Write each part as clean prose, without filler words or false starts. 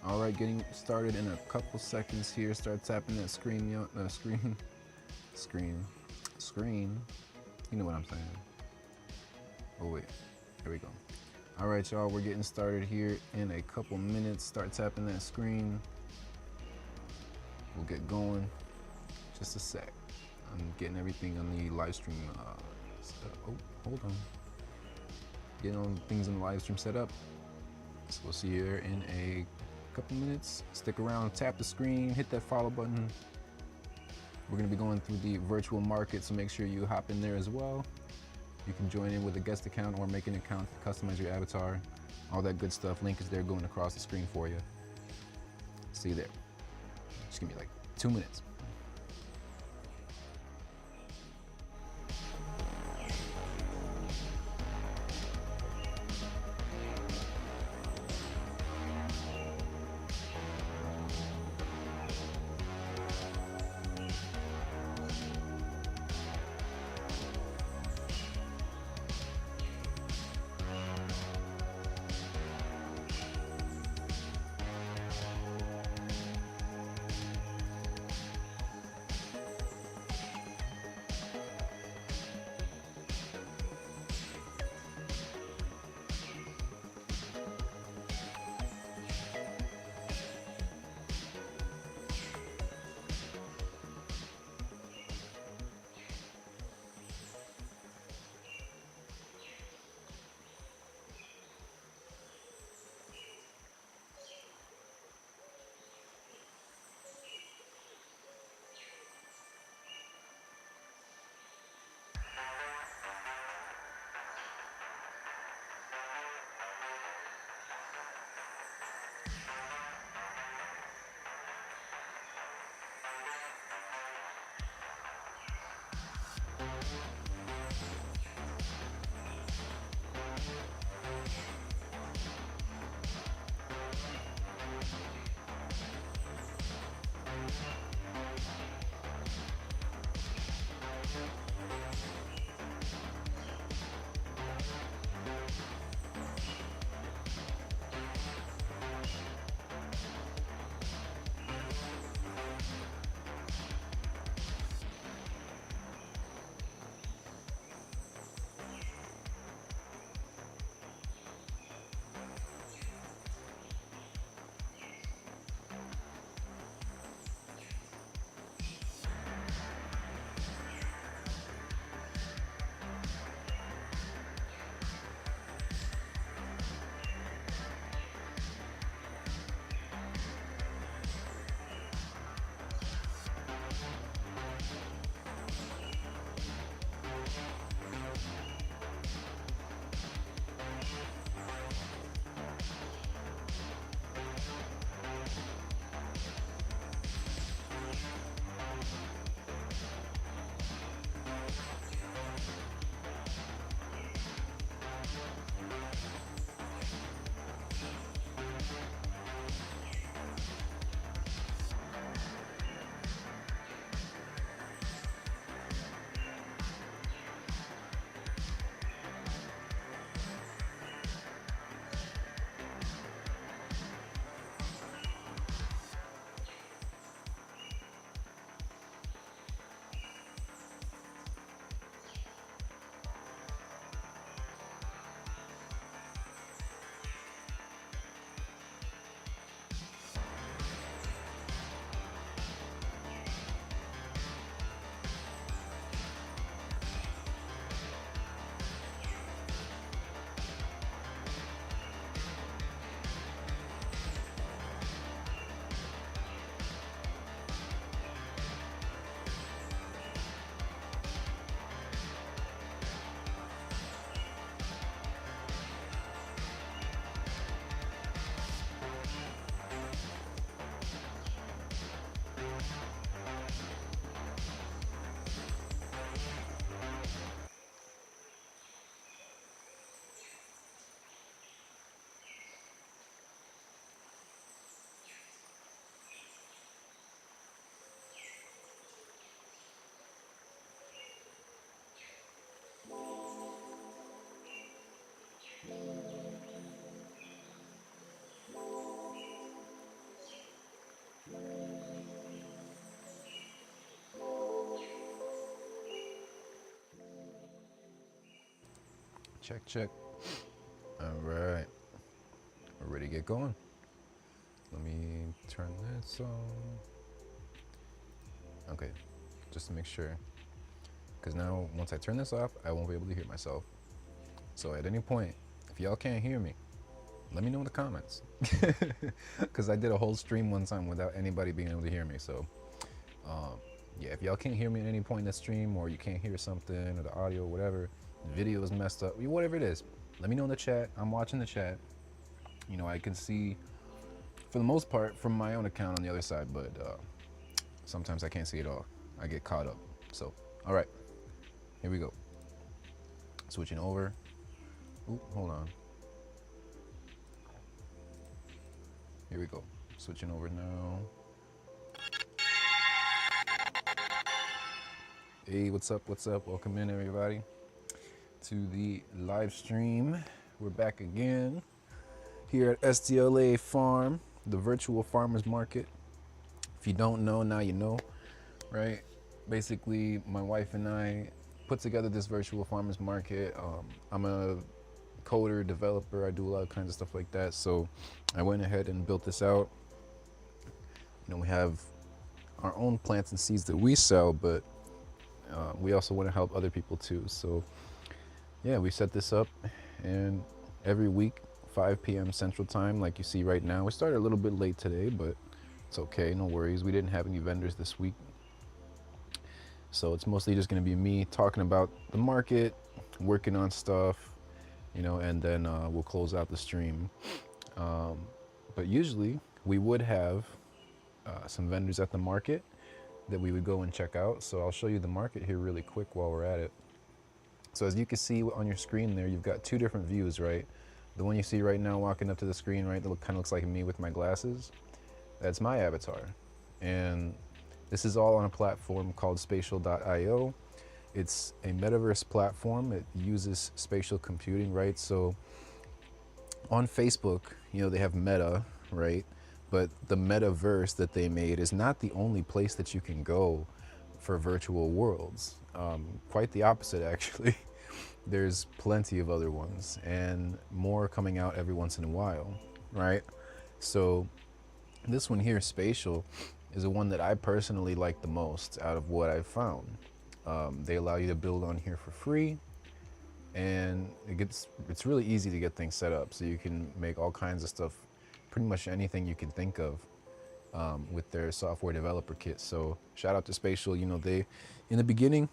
All right, getting started in a couple seconds here. Start tapping that screen. Screen. You know what I'm saying. Oh wait, there we go. All right, y'all, we're getting started here in a couple minutes. Start tapping that screen. We'll get going. Just a sec. I'm getting everything on the live stream. Oh, hold on. Getting all things in the live stream set up. So we'll see you there in a couple minutes. Stick around, tap the screen, hit that follow button. We're gonna be going through the virtual market, so make sure you hop in there as well. You can join in with a guest account or make an account to customize your avatar. All that good stuff. Link is there going across the screen for you. See you there. Just give me like 2 minutes. Check, check. All right, we're ready to get going. Let me turn this on. Okay, just to make sure. Because now, once I turn this off, I won't be able to hear myself. So at any point, if y'all can't hear me, let me know in the comments. Because I did a whole stream one time without anybody being able to hear me. So yeah, if y'all can't hear me at any point in the stream, or you can't hear something, or the audio, or whatever, the video is messed up, whatever it is, let me know in the chat. I'm watching the chat. You know, I can see, for the most part, from my own account on the other side, but sometimes I can't see it all. I get caught up. So, all right, here we go. Switching over. Oop, hold on. Here we go. Switching over now. Hey, what's up? What's up? Welcome in, everybody, to the live stream. We're back again here at SDLA Farm, the virtual farmers market. If you don't know, now you know, right? Basically, my wife and I put together this virtual farmers market. I'm a coder, developer. I do a lot of kinds of stuff like that. So I went ahead and built this out. You know, we have our own plants and seeds that we sell, but we also want to help other people too. So yeah, we set this up, and every week, 5 p.m. Central Time, like you see right now. We started a little bit late today, but it's okay, no worries. We didn't have any vendors this week. So it's mostly just going to be me talking about the market, working on stuff, you know, and then we'll close out the stream. But usually we would have some vendors at the market that we would go and check out. So I'll show you the market here really quick while we're at it. So as you can see on your screen there, you've got two different views, right? The one you see right now walking up to the screen, right, that kind of looks like me with my glasses. That's my avatar. And this is all on a platform called spatial.io. It's a metaverse platform. It uses spatial computing, right? So on Facebook, you know, they have Meta, right? But the metaverse that they made is not the only place that you can go for virtual worlds. Quite the opposite, actually. There's plenty of other ones, and more coming out every once in a while, right? So this one here, Spatial, is the one that I personally like the most out of what I've found. They allow you to build on here for free, and it's really easy to get things set up. So you can make all kinds of stuff, pretty much anything you can think of, with their software developer kit. So shout out to Spatial. You know, they, in the beginning,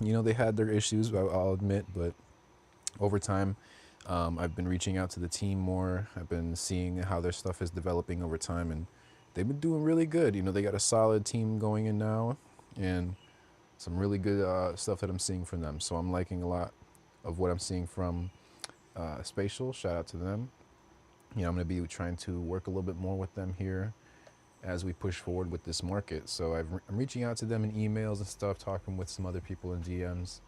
you know, they had their issues, I'll admit, but over time, I've been reaching out to the team more. I've been seeing how their stuff is developing over time, and they've been doing really good. You know, they got a solid team going in now, and some really good stuff that I'm seeing from them. So I'm liking a lot of what I'm seeing from Spatial. Shout out to them. You know, I'm going to be trying to work a little bit more with them here as we push forward with this market. So I'm reaching out to them in emails and stuff, talking with some other people in DMs,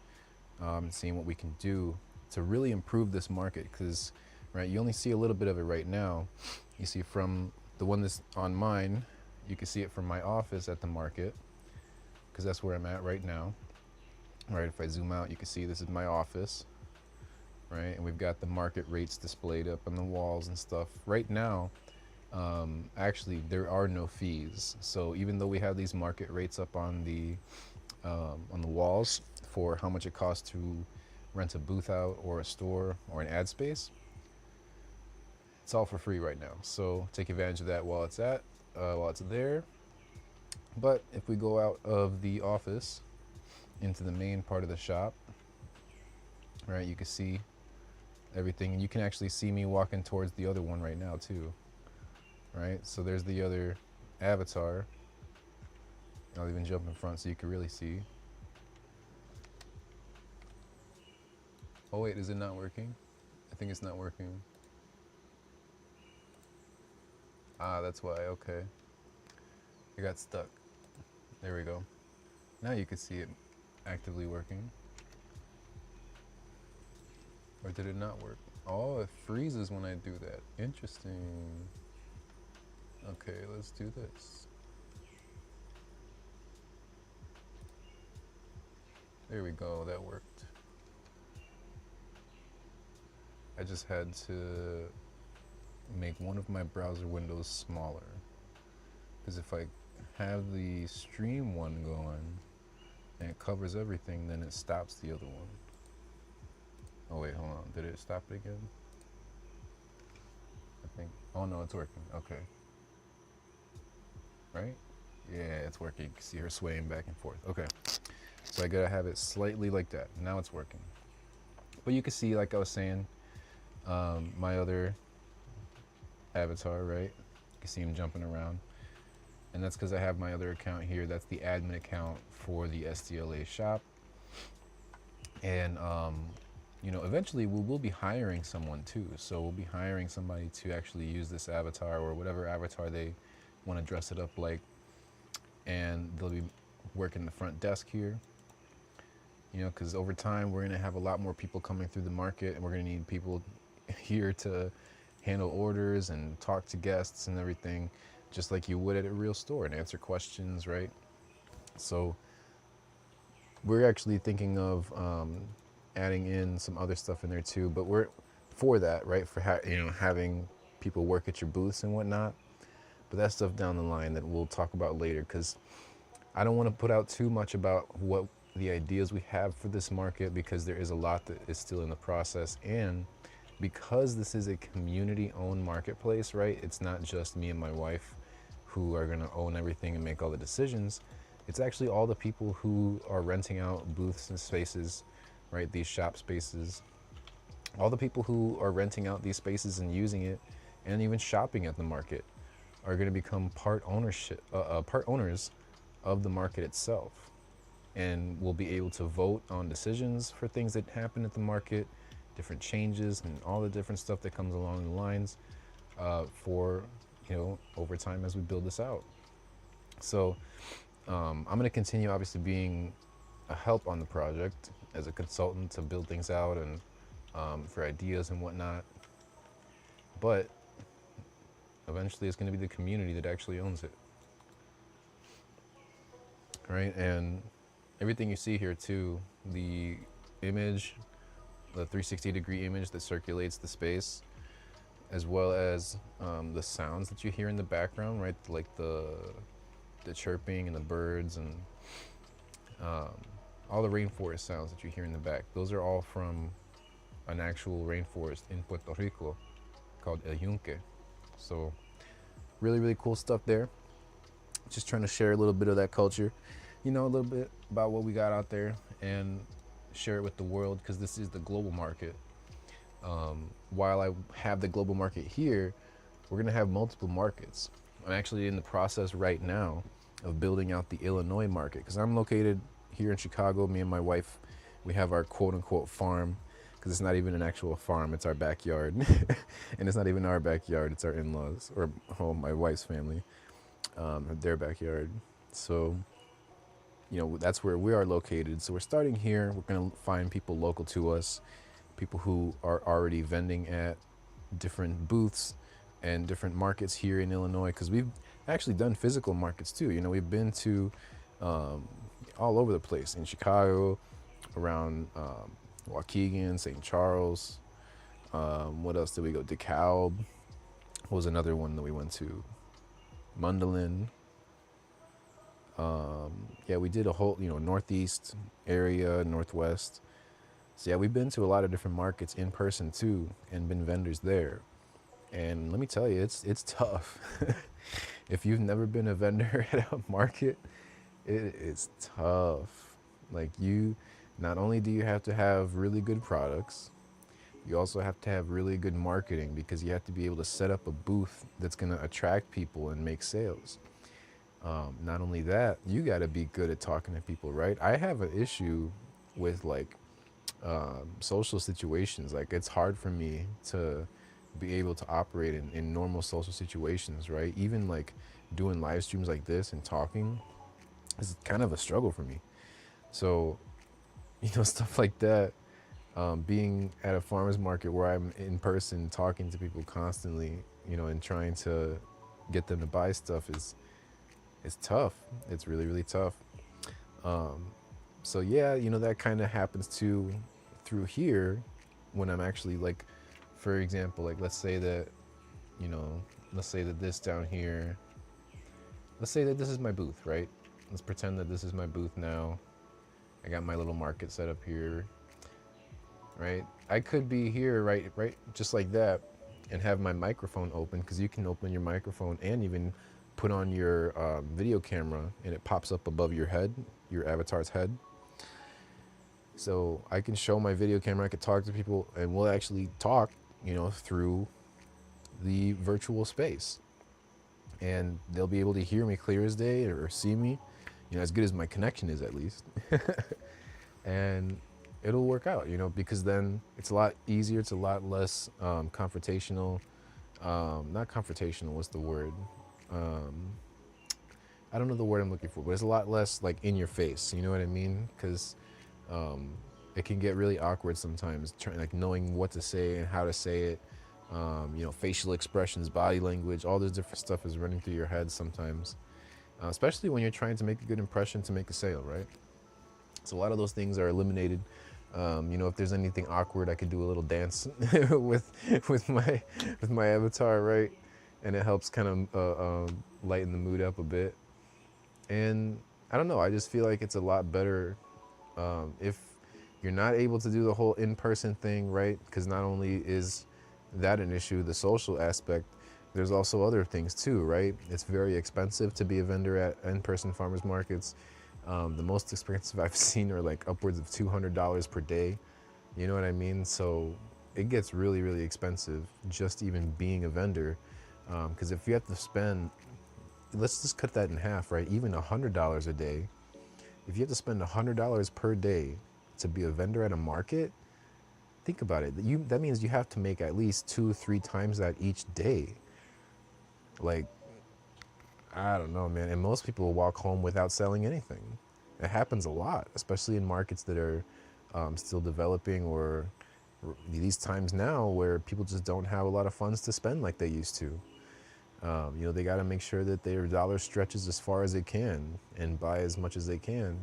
and seeing what we can do to really improve this market. Because, right, you only see a little bit of it right now. You see from the one that's on mine, you can see it from my office at the market, because that's where I'm at right now. Right, if I zoom out, you can see this is my office. Right, and we've got the market rates displayed up on the walls and stuff. Right now, actually, there are no fees. So even though we have these market rates up on the walls for how much it costs to rent a booth out, or a store, or an ad space, it's all for free right now. So take advantage of that while it's there. But if we go out of the office into the main part of the shop, right, you can see everything, and you can actually see me walking towards the other one right now too, right? So there's the other avatar, I'll even jump in front so you can really see. Oh wait, is it not working? I think it's not working. Ah, that's why, okay. It got stuck. There we go. Now you can see it actively working. Or did it not work? Oh, it freezes when I do that. Interesting. Okay, let's do this. There we go, that worked. I just had to make one of my browser windows smaller. Because if I have the stream one going and it covers everything, then it stops the other one. Oh wait, hold on. Did it stop it again? I think. Oh no, it's working. Okay. Right? Yeah, it's working. You can see her swaying back and forth. Okay. So I gotta have it slightly like that. Now it's working. But you can see, like I was saying, my other avatar, right? You can see him jumping around. And that's because I have my other account here. That's the admin account for the SDLA shop. And, you know, eventually we will be hiring someone too. So we'll be hiring somebody to actually use this avatar or whatever avatar they want to dress it up like. And they'll be working the front desk here. You know, because over time we're going to have a lot more people coming through the market, and we're going to need people here to handle orders and talk to guests and everything, just like you would at a real store, and answer questions, right? So we're actually thinking of adding in some other stuff in there too, but we're for that, right? For having people work at your booths and whatnot. But that's stuff down the line that we'll talk about later, because I don't want to put out too much about what the ideas we have for this market, because there is a lot that is still in the process. And because this is a community-owned marketplace, right? It's not just me and my wife who are going to own everything and make all the decisions. It's actually all the people who are renting out booths and spaces, right? These shop spaces. All the people who are renting out these spaces and using it, and even shopping at the market, are going to become part owners of the market itself, and will be able to vote on decisions for things that happen at the market, different changes, and all the different stuff that comes along the lines for, you know, over time as we build this out. So I'm going to continue obviously being a help on the project as a consultant to build things out and for ideas and whatnot. But eventually it's going to be the community that actually owns it. Right? And everything you see here too, the image, the 360-degree image that circulates the space, as well as the sounds that you hear in the background, right? Like the chirping and the birds and all the rainforest sounds that you hear in the back. Those are all from an actual rainforest in Puerto Rico called El Yunque. So really, really cool stuff there. Just trying to share a little bit of that culture, you know, a little bit about what we got out there and share it with the world, because this is the global market. While I have the global market here, we're gonna have multiple markets. I'm actually in the process right now of building out the Illinois market, because I'm located here in Chicago. Me and my wife, we have our quote unquote farm, because it's not even an actual farm, it's our backyard. And it's not even our backyard, it's our in-laws, or my wife's family, their backyard. So, you know, that's where we are located. So we're starting here. We're going to find people local to us, people who are already vending at different booths and different markets here in Illinois, because we've actually done physical markets too. You know, we've been to all over the place, in Chicago, around Waukegan, St. Charles. What else did we go? DeKalb was another one that we went to. Mundelein. Yeah, we did a whole, you know, Northeast area, Northwest. So yeah, we've been to a lot of different markets in person too, and been vendors there. And let me tell you, it's tough. If you've never been a vendor at a market, it's tough. Like, not only do you have to have really good products, you also have to have really good marketing, because you have to be able to set up a booth that's going to attract people and make sales. Not only that, you got to be good at talking to people, right? I have an issue with like social situations. Like it's hard for me to be able to operate in normal social situations, right? Even like doing live streams like this and talking is kind of a struggle for me. So, stuff like that, being at a farmer's market where I'm in person talking to people constantly, and trying to get them to buy stuff is tough. It's really, really tough. Um, so yeah, that kind of happens too through here when I'm actually like, for example, like you know, let's say that this down here, let's say that this is my booth, right? Let's pretend that this is my booth now. I got my little market set up here, right? I could be here, right, just like that, and have my microphone open because you can open your microphone and even put on your video camera, and it pops up above your head, your avatar's head. So I can show my video camera, I could talk to people, and we'll actually talk, through the virtual space. And they'll be able to hear me clear as day or see me, as good as my connection is at least. And it'll work out, because then it's a lot easier, it's a lot less confrontational. Not confrontational, what's the word? Um, I don't know the word I'm looking for, but it's a lot less like in your face, you know what I mean? Because um, it can get really awkward sometimes, trying like knowing what to say and how to say it. Facial expressions, body language, all this different stuff is running through your head sometimes, especially when you're trying to make a good impression to make a sale, right? So a lot of those things are eliminated. If there's anything awkward, I could do a little dance with my avatar, right? And it helps kind of lighten the mood up a bit. And I don't know, I just feel like it's a lot better if you're not able to do the whole in-person thing, right? Because not only is that an issue, the social aspect, there's also other things too, right? It's very expensive to be a vendor at in-person farmers markets. The most expensive I've seen are like upwards of $200 per day. You know what I mean? So it gets really, really expensive just even being a vendor. Because if you have to spend, let's just cut that in half, right? Even $100 a day. If you have to spend $100 per day to be a vendor at a market, think about it. That means you have to make at least 2-3 times that each day. Like, I don't know, man. And most people will walk home without selling anything. It happens a lot, especially in markets that are still developing, or these times now where people just don't have a lot of funds to spend like they used to. They got to make sure that their dollar stretches as far as it can and buy as much as they can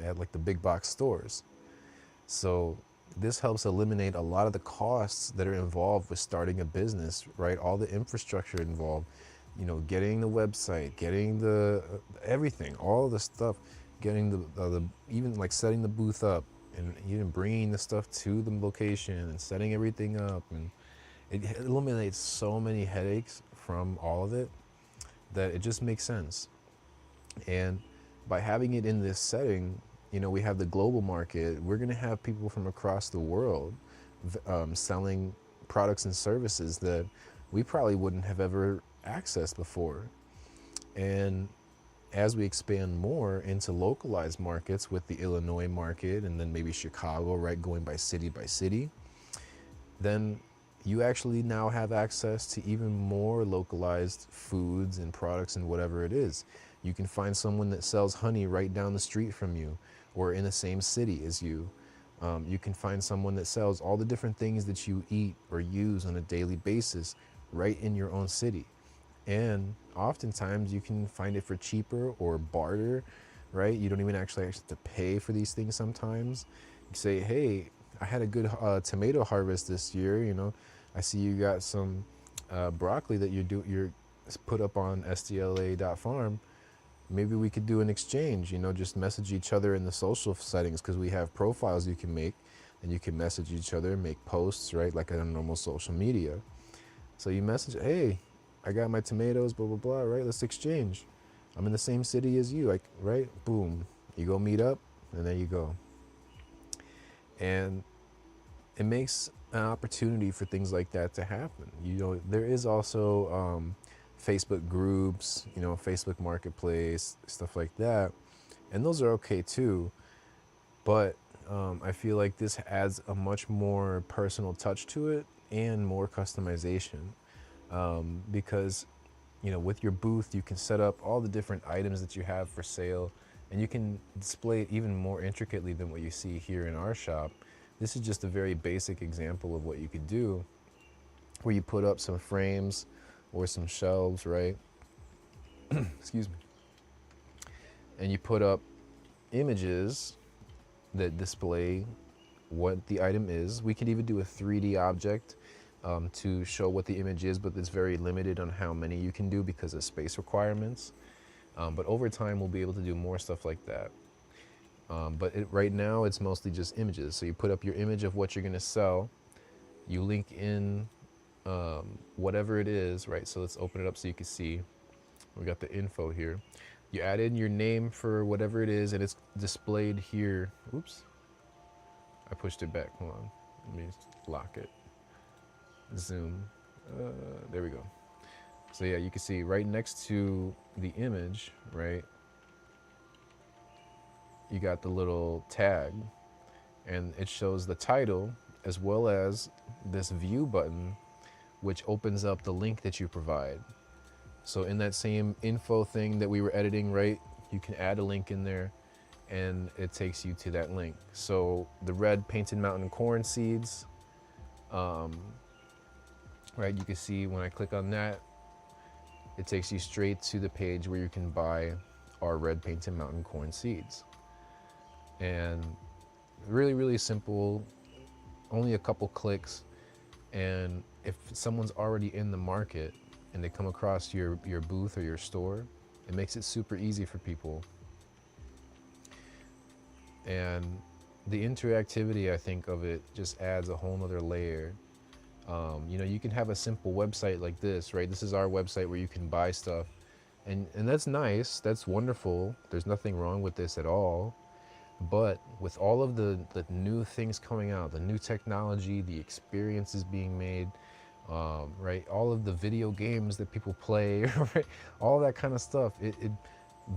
at like the big box stores. So this helps eliminate a lot of the costs that are involved with starting a business, right? All the infrastructure involved, getting the website, getting the everything, all of the stuff, getting the even like setting the booth up and even bringing the stuff to the location and setting everything up. And it eliminates so many headaches from all of it that it just makes sense. And by having it in this setting, we have the global market. We're going to have people from across the world selling products and services that we probably wouldn't have ever accessed before. And as we expand more into localized markets with the Illinois market and then maybe Chicago, right, going by city, then you actually now have access to even more localized foods and products and whatever it is. You can find someone that sells honey right down the street from you or in the same city as you. You can find someone that sells all the different things that you eat or use on a daily basis right in your own city. And oftentimes you can find it for cheaper or barter, right? You don't even actually have to pay for these things sometimes. You say, hey, I had a good tomato harvest this year. I see you got some broccoli that you're put up on SDLA.farm. Maybe we could do an exchange, just message each other in the social settings because we have profiles you can make and you can message each other, make posts, right? Like on normal social media. So you message, hey, I got my tomatoes, blah, blah, blah, right? Let's exchange. I'm in the same city as you, like, right? Boom. You go meet up and there you go. And it makes an opportunity for things like that to happen. There is also Facebook groups, you know, Facebook Marketplace, stuff like that. And those are okay too. But I feel like this adds a much more personal touch to it and more customization, because, you know, with your booth, you can set up all the different items that you have for sale, and you can display it even more intricately than what you see here in our shop. This is just a very basic example of what you could do, where you put up some frames or some shelves, right? Excuse me. And you put up images that display what the item is. We could even do a 3D object to show what the image is, but it's very limited on how many you can do because of space requirements. But over time, we'll be able to do more stuff like that. But right now, it's mostly just images. So you put up your image of what you're gonna sell, you link in whatever it is, right? So let's open it up so you can see. We got the info here. You add in your name for whatever it is, and it's displayed here. Oops. I pushed it back. Hold on. Let me lock it. Zoom. There we go. So yeah, you can see right next to the image, right? You got the little tag, and it shows the title as well as this view button, which opens up the link that you provide. So in that same info thing that we were editing, right, you can add a link in there and it takes you to that link. So the red Painted Mountain corn seeds, right, you can see when I click on that, it takes you straight to the page where you can buy our red Painted Mountain corn seeds. And really, really simple, only a couple clicks. And if someone's already in the market and they come across your booth or your store, it makes it super easy for people. And the interactivity, I think, of it just adds a whole nother layer. You know, you can have a simple website like this, right? This is our website where you can buy stuff. And that's nice, that's wonderful. There's nothing wrong with this at all. But with all of the new things coming out, the new technology, the experiences being made, right? All of the video games that people play, right? All that kind of stuff, it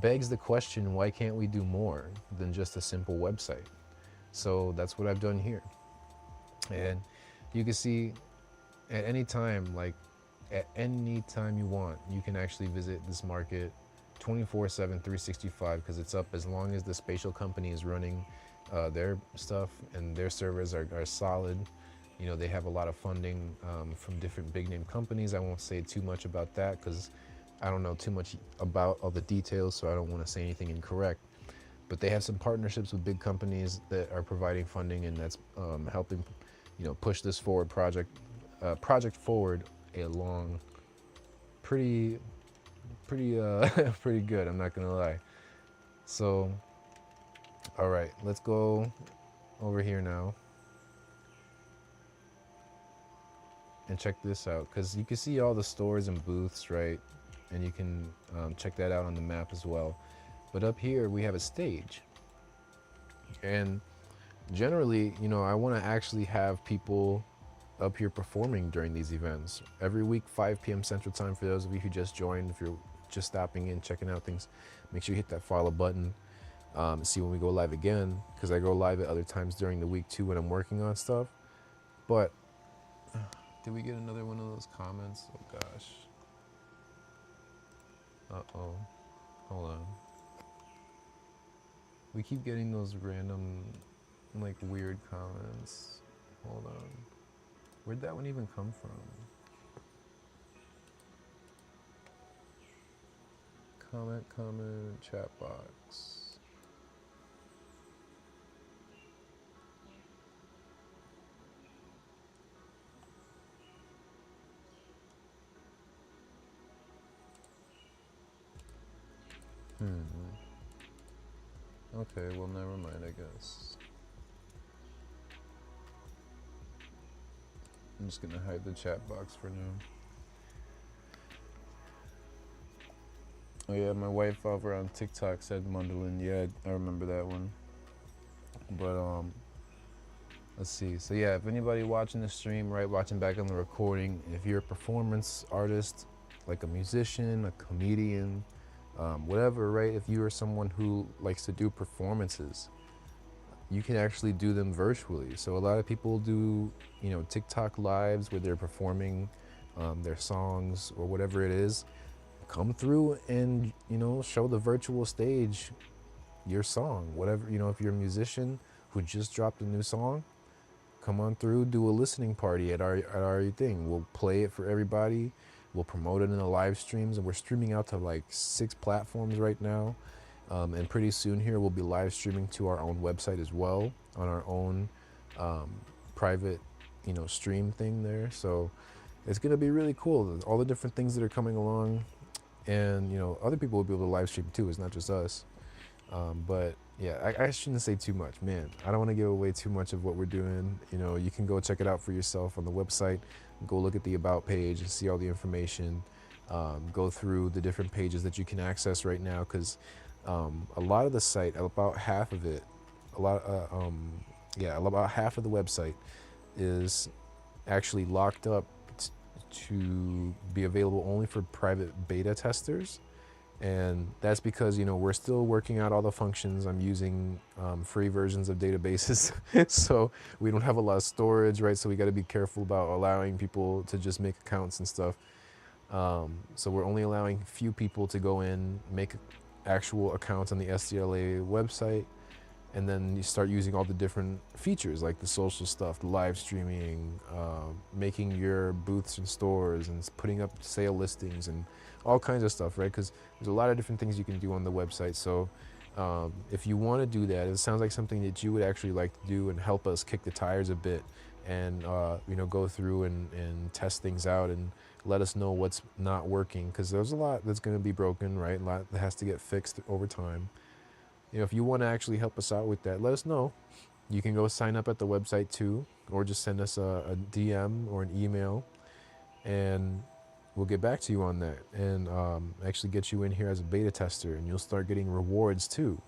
begs the question, why can't we do more than just a simple website? So that's what I've done here. And you can see at any time, like at any time you want, you can actually visit this market 24/7, 365, because it's up as long as the spatial company is running their stuff and their servers are solid. You know, they have a lot of funding from different big name companies. I won't say too much about that because I don't know too much about all the details, so I don't want to say anything incorrect. But they have some partnerships with big companies that are providing funding, and that's helping, you know, push this forward project forward along pretty pretty good, I'm not gonna lie. So all right, let's go over here now and check this out, because you can see all the stores and booths, right? And you can check that out on the map as well. But up here we have a stage, and generally, you know, I want to actually have people up here performing during these events every week, 5 p.m. Central Time. For those of you who just joined, if you're just stopping in, checking out things, make sure you hit that follow button. See when we go live again, because I go live at other times during the week too when I'm working on stuff. But did we get another one of those comments? Oh gosh. Uh-oh. Hold on. We keep getting those random, like, weird comments. Hold on. Where'd that one even come from? Comment, chat box. Okay, well, never mind, I guess. I'm just gonna hide the chat box for now. Oh yeah, my wife over on TikTok said Mundalin. Yeah, I remember that one. But let's see. So yeah, if anybody watching the stream, right, watching back on the recording, if you're a performance artist, like a musician, a comedian, whatever, right? If you are someone who likes to do performances, you can actually do them virtually. So a lot of people do, TikTok lives where they're performing their songs or whatever it is. Come through and, show the virtual stage your song, whatever, if you're a musician who just dropped a new song, come on through, do a listening party at our thing. We'll play it for everybody. We'll promote it in the live streams, and we're streaming out to like 6 platforms right now. And pretty soon here, we'll be live streaming to our own website as well, on our own private, stream thing there. So it's gonna be really cool. All the different things that are coming along, and other people will be able to live stream too. It's not just us. But yeah, I shouldn't say too much, man. I don't want to give away too much of what we're doing. You can go check it out for yourself on the website. Go look at the about page and see all the information. Go through the different pages that you can access right now, because a lot of the site, about half of it, about half of the website is actually locked up to be available only for private beta testers. And that's because, we're still working out all the functions. I'm using free versions of databases. So we don't have a lot of storage, right? So we got to be careful about allowing people to just make accounts and stuff. So we're only allowing few people to go in, make actual accounts on the SDLA website, and then you start using all the different features like the social stuff, the live streaming, making your booths and stores, and putting up sale listings and all kinds of stuff, right? Because there's a lot of different things you can do on the website. So if you want to do that, it sounds like something that you would actually like to do and help us kick the tires a bit, and go through and test things out and let us know what's not working, because there's a lot that's going to be broken, right? A lot that has to get fixed over time. If you want to actually help us out with that, let us know. You can go sign up at the website too, or just send us a DM or an email, and we'll get back to you on that, and actually get you in here as a beta tester, and you'll start getting rewards too,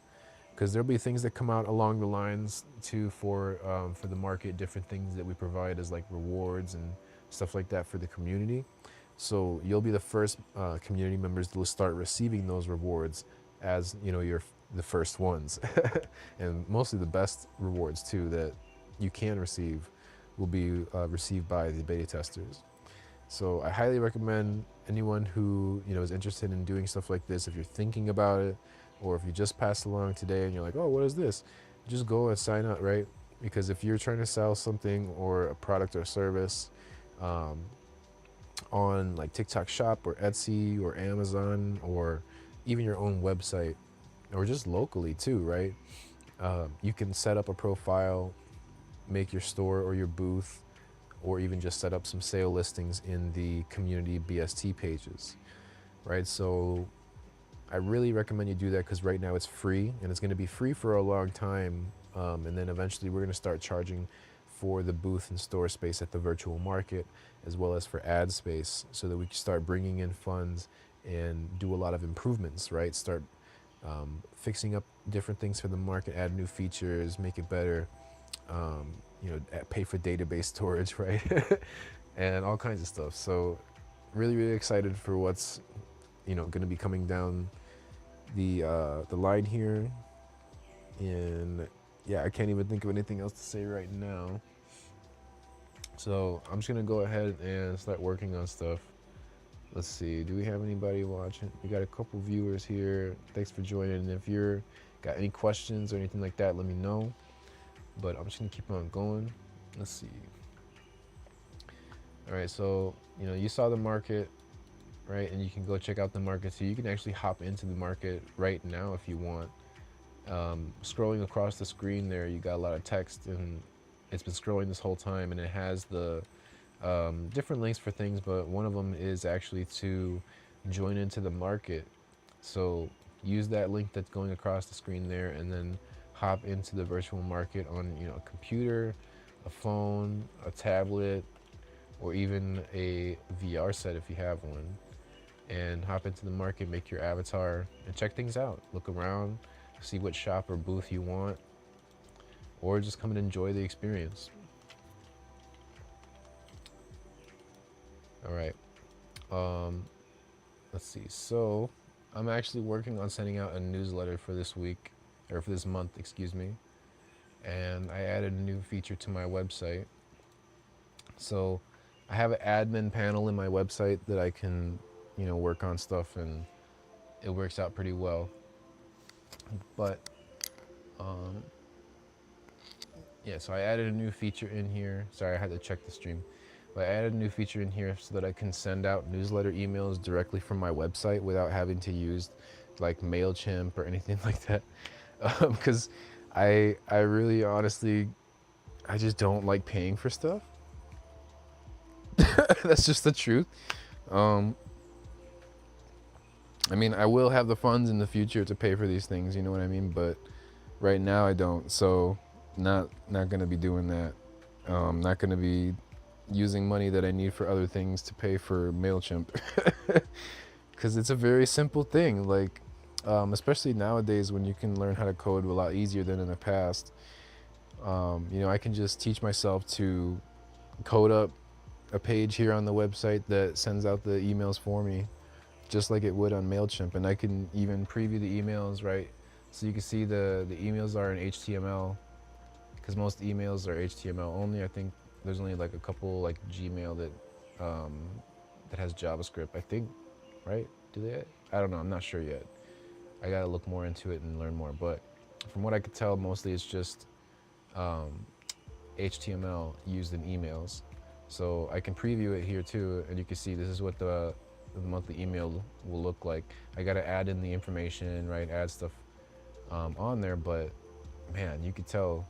because there'll be things that come out along the lines too for the market, different things that we provide as like rewards and stuff like that for the community. So you'll be the first community members to start receiving those rewards, as you're the first ones. And mostly the best rewards too that you can receive will be received by the beta testers. So I highly recommend anyone who is interested in doing stuff like this, if you're thinking about it, or if you just passed along today and you're like, oh, what is this? Just go and sign up, right? Because if you're trying to sell something or a product or service on like TikTok Shop or Etsy or Amazon, or even your own website, or just locally too, right? You can set up a profile, make your store or your booth, or even just set up some sale listings in the community BST pages, right? So I really recommend you do that, because right now it's free, and it's going to be free for a long time. And then eventually we're going to start charging for the booth and store space at the virtual market, as well as for ad space, so that we can start bringing in funds and do a lot of improvements, right? Start fixing up different things for the market, add new features, make it better, pay for database storage, right? And all kinds of stuff. So really, really excited for what's, going to be coming down the line here. And yeah, I can't even think of anything else to say right now. So I'm just going to go ahead and start working on stuff. Let's see, do we have anybody watching? We got a couple viewers here. Thanks for joining. And if you're got any questions or anything like that, let me know. But I'm just gonna keep on going. Let's see. All right, so you saw the market, right? And you can go check out the market. So you can actually hop into the market right now if you want. Scrolling across the screen there, you got a lot of text, and it's been scrolling this whole time, and it has the different links for things, but one of them is actually to join into the market. So use that link that's going across the screen there, and then hop into the virtual market on a computer, a phone, a tablet, or even a VR set if you have one, and hop into the market, make your avatar, and check things out. Look around, see what shop or booth you want, or just come and enjoy the experience. All right. let's see. So I'm actually working on sending out a newsletter for this week, or for this month, excuse me. And I added a new feature to my website. So I have an admin panel in my website that I can, work on stuff, and it works out pretty well. But um, yeah, so I added a new feature in here. Sorry, I had to check the stream. But I added a new feature in here so that I can send out newsletter emails directly from my website without having to use like MailChimp or anything like that. Because I really honestly, I just don't like paying for stuff. That's just the truth. Um, I mean, I will have the funds in the future to pay for these things, you know what I mean? But right now I don't. So not gonna be doing that. Not gonna be using money that I need for other things to pay for MailChimp. Because it's a very simple thing. Like, especially nowadays when you can learn how to code a lot easier than in the past. I can just teach myself to code up a page here on the website that sends out the emails for me, just like it would on MailChimp. And I can even preview the emails, right? So you can see the emails are in HTML, because most emails are HTML only. I think there's only like a couple, like Gmail, that has JavaScript, I think, right? Do they? I don't know. I'm not sure yet. I gotta look more into it and learn more. But from what I could tell, mostly it's just HTML used in emails. So I can preview it here too, and you can see this is what the monthly email will look like. I gotta add in the information, right? Add stuff on there, but man, you could tell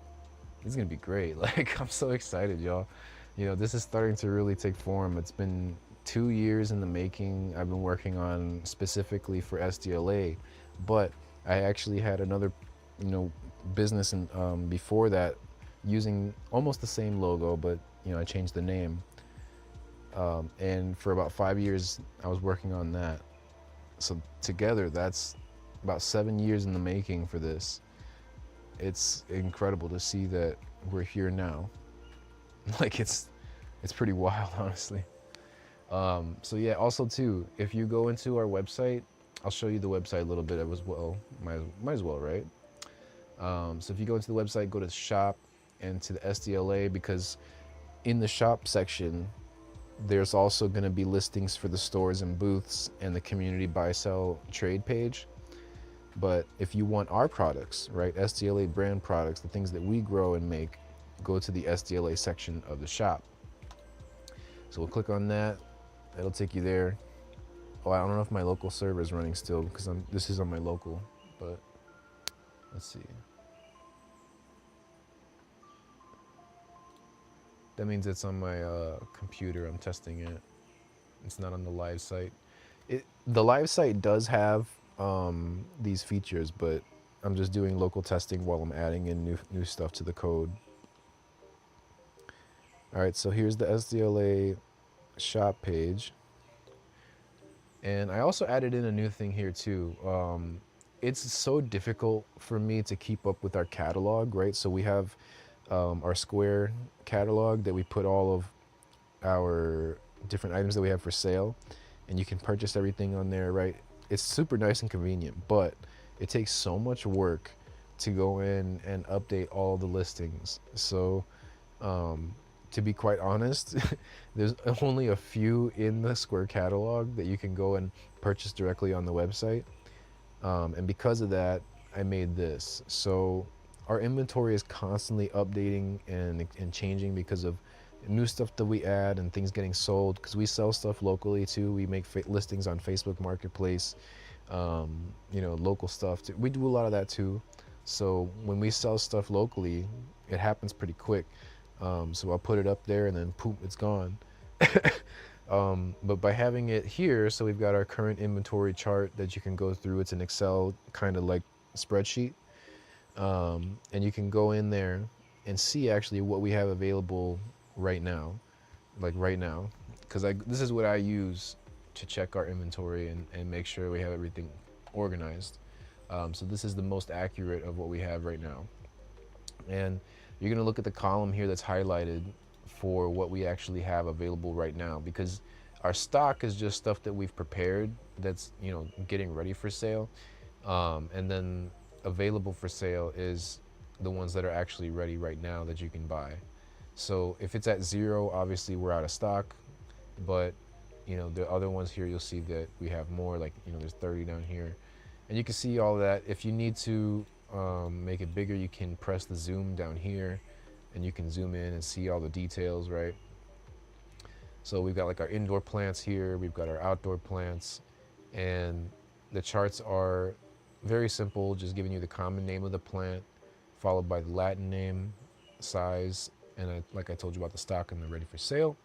this is gonna be great. Like, I'm so excited, y'all. This is starting to really take form. It's been 2 years in the making. I've been working on specifically for SDLA, but I actually had another, business before that using almost the same logo, but I changed the name. And for about 5 years, I was working on that. So together, that's about 7 years in the making for this. It's incredible to see that we're here now. Like, it's pretty wild, honestly. So yeah, also too, if you go into our website, I'll show you the website a little bit as well. Might as well, right? So if you go into the website, go to shop and to the SDLA, because in the shop section, there's also going to be listings for the stores and booths and the community buy sell trade page. But if you want our products, right, SDLA brand products, the things that we grow and make, go to the SDLA section of the shop. So we'll click on that. It'll take you there. Oh, I don't know if my local server is running still, because this is on my local, but let's see. That means it's on my computer. I'm testing it. It's not on the live site. The live site does have these features, but I'm just doing local testing while I'm adding in new stuff to the code. All right, so here's the SDLA shop page. And I also added in a new thing here too. It's so difficult for me to keep up with our catalog, right? So we have our Square catalog that we put all of our different items that we have for sale, and you can purchase everything on there, right? It's super nice and convenient, but it takes so much work to go in and update all the listings. So to be quite honest, there's only a few in the Square catalog that you can go and purchase directly on the website. And because of that, I made this. So our inventory is constantly updating and changing because of new stuff that we add and things getting sold, because we sell stuff locally too. We make listings on Facebook Marketplace, local stuff too. We do a lot of that too. So when we sell stuff locally, it happens pretty quick. So I'll put it up there and then poof, it's gone. But by having it here, so we've got our current inventory chart that you can go through. It's an Excel kind of like spreadsheet. And you can go in there and see actually what we have available right now, because this is what I use to check our inventory and make sure we have everything organized. So this is the most accurate of what we have right now. And you're gonna look at the column here that's highlighted for what we actually have available right now, because Our stock is just stuff that we've prepared that's, you know, getting ready for sale. And then available for sale is the ones that are actually ready right now that you can buy. So if it's at 0, obviously we're out of stock, but you know, the other ones here, you'll see that we have more, like, you know, there's 30 down here, and you can see all that. If you need to make it bigger, you can press the zoom down here and you can zoom in and see all the details, right? So we've got like our indoor plants here, we've got our outdoor plants, and the charts are very simple, just giving you the common name of the plant, followed by the Latin name, size, and like I told you about the stock and the ready for sale.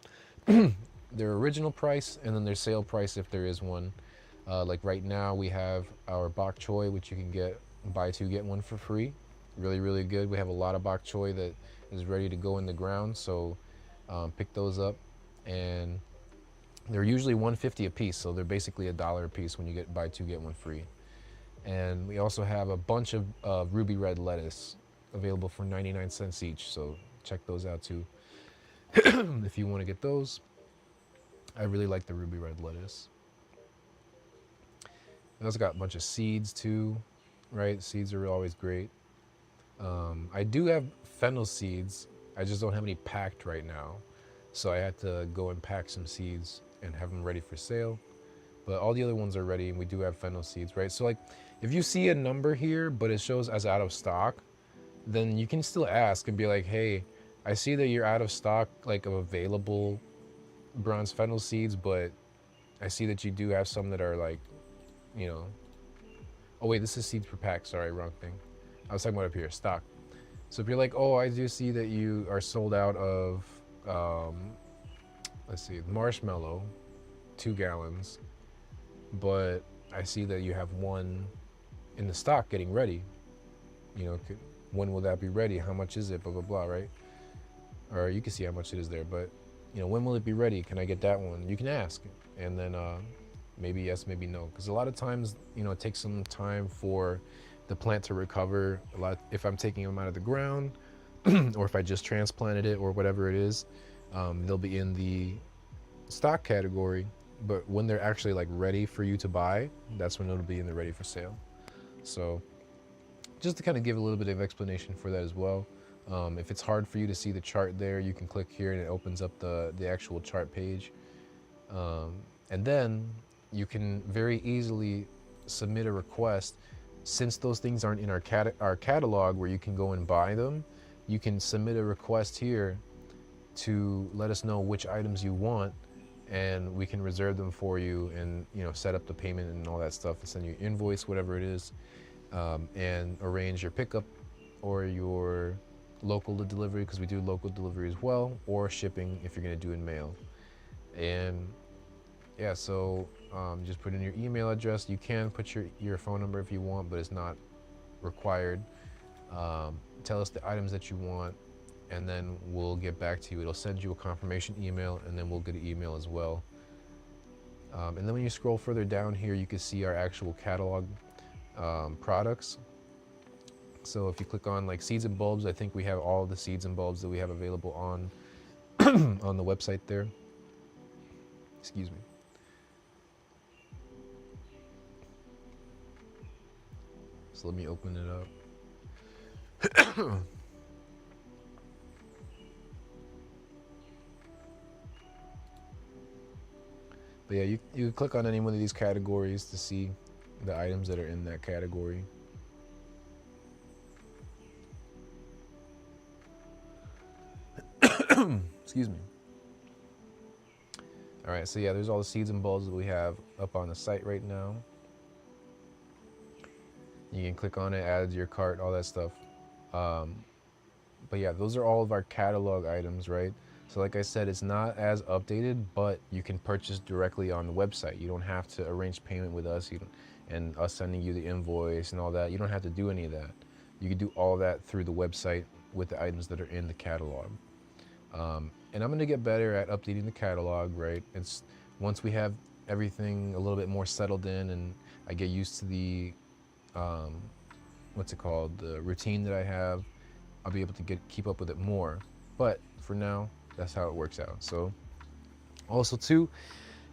Their original price, and then their sale price if there is one. Like right now we have our bok choy, which you can get buy 2 get 1 for free. Really, really good. We have a lot of bok choy that is ready to go in the ground, so pick those up, and they're usually $1.50 a piece, so they're basically $1 a piece when you buy 2 get 1 free. And we also have a bunch of ruby red lettuce available for 99 cents each, so check those out too if you want to get those. I really like the ruby red lettuce. I also got a bunch of seeds too, right? Seeds are always great. I do have fennel seeds. I just don't have any packed right now, so I had to go and pack some seeds and have them ready for sale. But all the other ones are ready, and we do have fennel seeds, right? So like, if you see a number here but it shows as out of stock, then you can still ask and be like, hey, I see that you're out of stock, like, of available bronze fennel seeds, but I see that you do have some that are like, you know, oh wait, this is seeds per pack, sorry, wrong thing. I was talking about up here, stock. So if you're like, oh, I do see that you are sold out of, let's see, marshmallow, 2 gallons, but I see that you have 1 in the stock getting ready, you know, when will that be ready? How much is it? Blah, blah, blah, right? Or you can see how much it is there, but, you know, when will it be ready? Can I get that one? You can ask, and then maybe yes, maybe no. Because a lot of times, you know, it takes some time for the plant to recover. A lot, if I'm taking them out of the ground, or if I just transplanted it or whatever it is, they'll be in the stock category. But when they're actually like ready for you to buy, that's when it'll be in the ready for sale. So just to kind of give a little bit of explanation for that as well. If it's hard for you to see the chart there, you can click here and it opens up the actual chart page. And then you can very easily submit a request. Since those things aren't in our catalog where you can go and buy them, you can submit a request here to let us know which items you want, and we can reserve them for you, and, you know, set up the payment and all that stuff, and send you invoice, whatever it is, and arrange your pickup or your local delivery, because we do local delivery as well, or shipping if you're going to do in mail. And yeah, so just put in your email address. You can put your phone number if you want, but it's not required. Tell us the items that you want, and then we'll get back to you. It'll send you a confirmation email, and then we'll get an email as well. And then when you scroll further down here, you can see our actual catalog products. So if you click on like seeds and bulbs, I think we have all the seeds and bulbs that we have available on on the website there. Excuse me. So let me open it up. But yeah, you click on any one of these categories to see the items that are in that category. Excuse me. All right, so yeah, there's all the seeds and bulbs that we have up on the site right now. You can click on it, add it to your cart, all that stuff. But yeah, those are all of our catalog items, right? So like I said, it's not as updated, but you can purchase directly on the website. You don't have to arrange payment with us and us sending you the invoice and all that. You don't have to do any of that. You can do all that through the website with the items that are in the catalog. And I'm gonna get better at updating the catalog, right? It's once we have everything a little bit more settled in and I get used to the, what's it called, the routine that I have, I'll be able to keep up with it more. But for now, that's how it works out. So also too,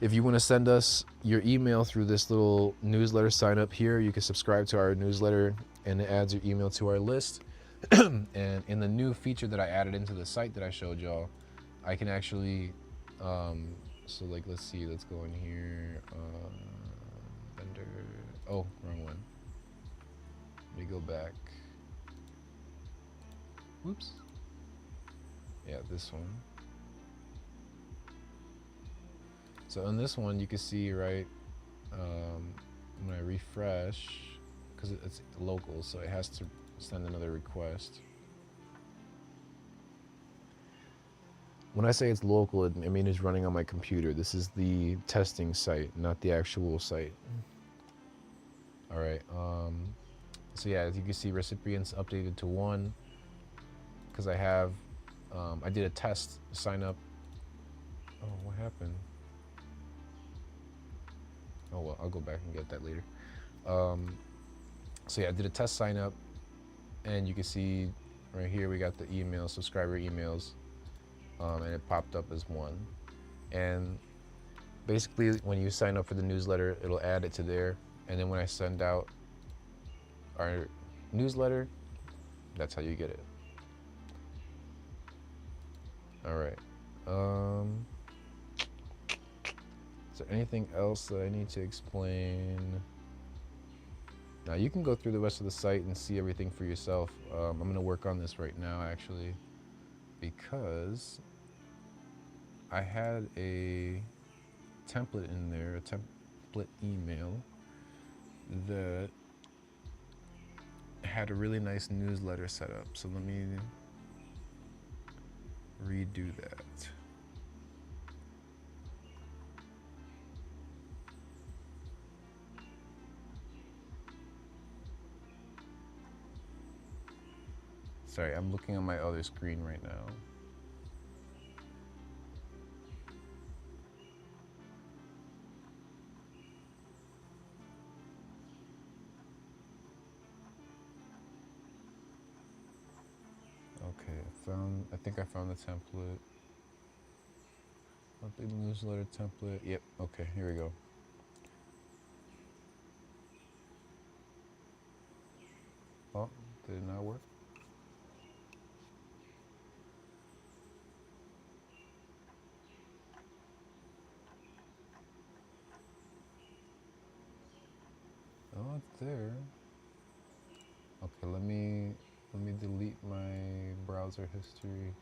If you want to send us your email through this little newsletter sign up here, you can subscribe to our newsletter and it adds your email to our list. And in the new feature that I added into the site that I showed y'all, I can actually, so like, let's see, let's go in here, vendor, oh, wrong one. Let me go back. Whoops. Yeah, this one. So on this one, you can see, right, when I refresh, because it's local, so it has to send another request. When I say it's local, I mean it's running on my computer. This is the testing site, not the actual site. All right. So yeah, as you can see, recipients updated to 1, because I have, I did a test sign up. Oh, what happened? Oh well, I'll go back and get that later. So yeah, I did a test sign up, and you can see right here we got the email, subscriber emails, and it popped up as 1. And basically, when you sign up for the newsletter, it'll add it to there, and then when I send out our newsletter, that's how you get it. All right. Is there anything else that I need to explain? Now you can go through the rest of the site and see everything for yourself. I'm gonna work on this right now actually, because I had a template in there, a template email that had a really nice newsletter set up. So let me redo that. Sorry, I'm looking on my other screen right now. Okay, I think I found the template. Update newsletter template. Yep, okay, here we go. Oh, did it not work? Oh, it's there. Okay, let me delete my browser history.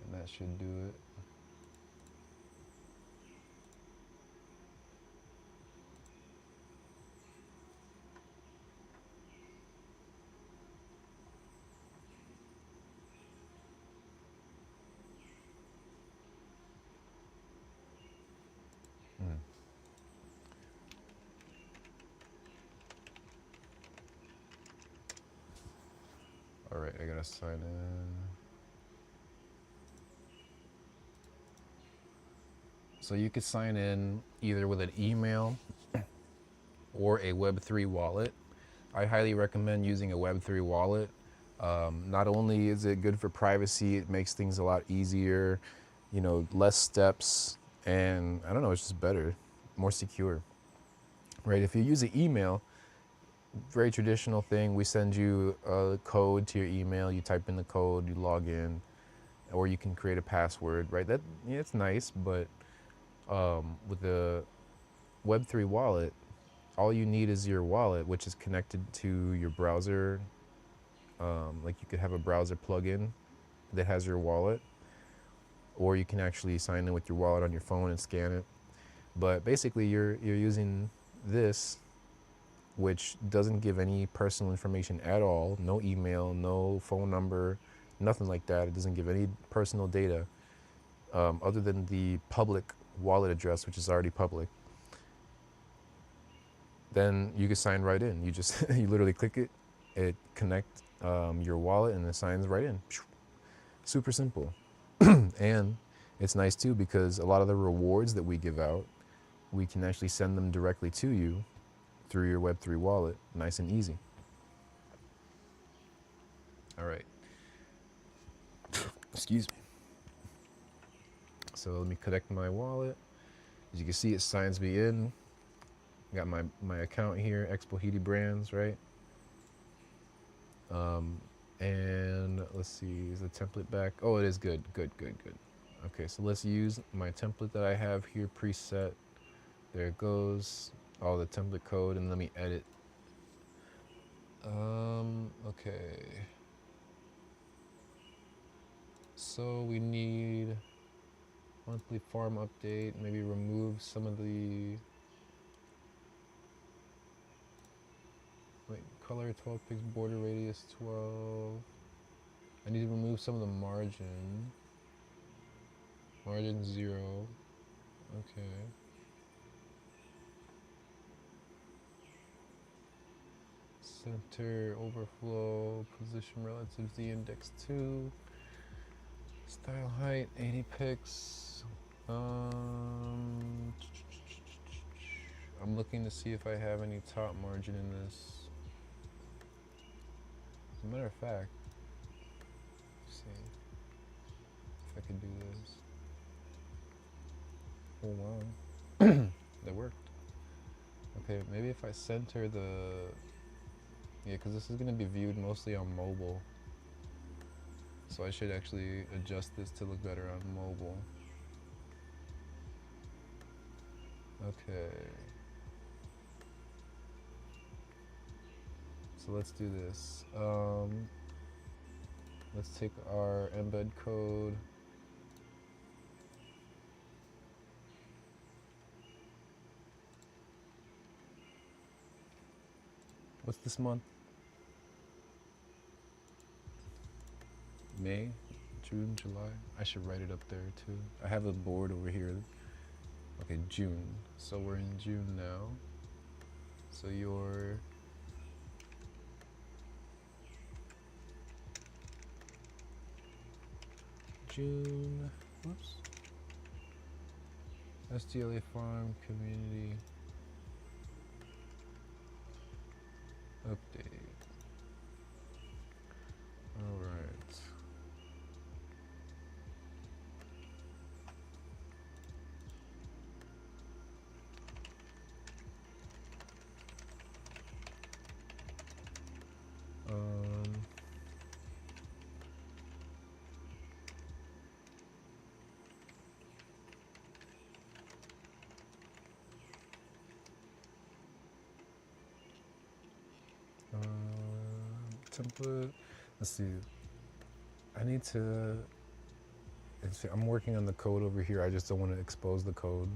And that should do it. All right, I gotta sign in. So you could sign in either with an email or a Web3 wallet. I highly recommend using a Web3 wallet. Not only is it good for privacy, it makes things a lot easier, you know, less steps, and I don't know, it's just better, more secure, right? If you use an email, very traditional thing, we send you a code to your email, you type in the code, you log in, or you can create a password, right? That, yeah, it's nice, but with the Web3 wallet, all you need is your wallet, which is connected to your browser. Like you could have a browser plugin that has your wallet, or you can actually sign in with your wallet on your phone and scan it. But basically, you're using this, which doesn't give any personal information at all. No email, no phone number, nothing like that. It doesn't give any personal data other than the public wallet address, which is already public. Then you can sign right in. You just you literally click it, it connects your wallet, and it signs right in. Super simple. And it's nice too because a lot of the rewards that we give out, we can actually send them directly to you through your Web3 wallet, nice and easy. All right. Excuse me. so let me connect my wallet. As you can see, it signs me in. Got my account here, Expo Brands, right? And let's see, is the template back? Oh, it is good. Okay, so let's use my template that I have here preset. There it goes, all the template code, and let me edit. Okay. So we need monthly farm update, maybe remove some of the, wait, color 12 pixels, border radius 12. I need to remove some of the margin. Margin 0. Okay. Center, overflow, position relative to the index 2. Style height, 80 pix. I'm looking to see if I have any top margin in this. As a matter of fact, let's see if I can do this. Oh wow, that worked. Okay, maybe if I center the, yeah, because this is going to be viewed mostly on mobile. So I should actually adjust this to look better on mobile. Okay. So let's do this. Let's take our embed code. What's this month? May, June, July. I should write it up there too. I have a board over here. Okay, June. So we're in June now. So you're June, whoops. SDLA farm community update. All right. Template. Let's see. I need to. I'm working on the code over here. I just don't want to expose the code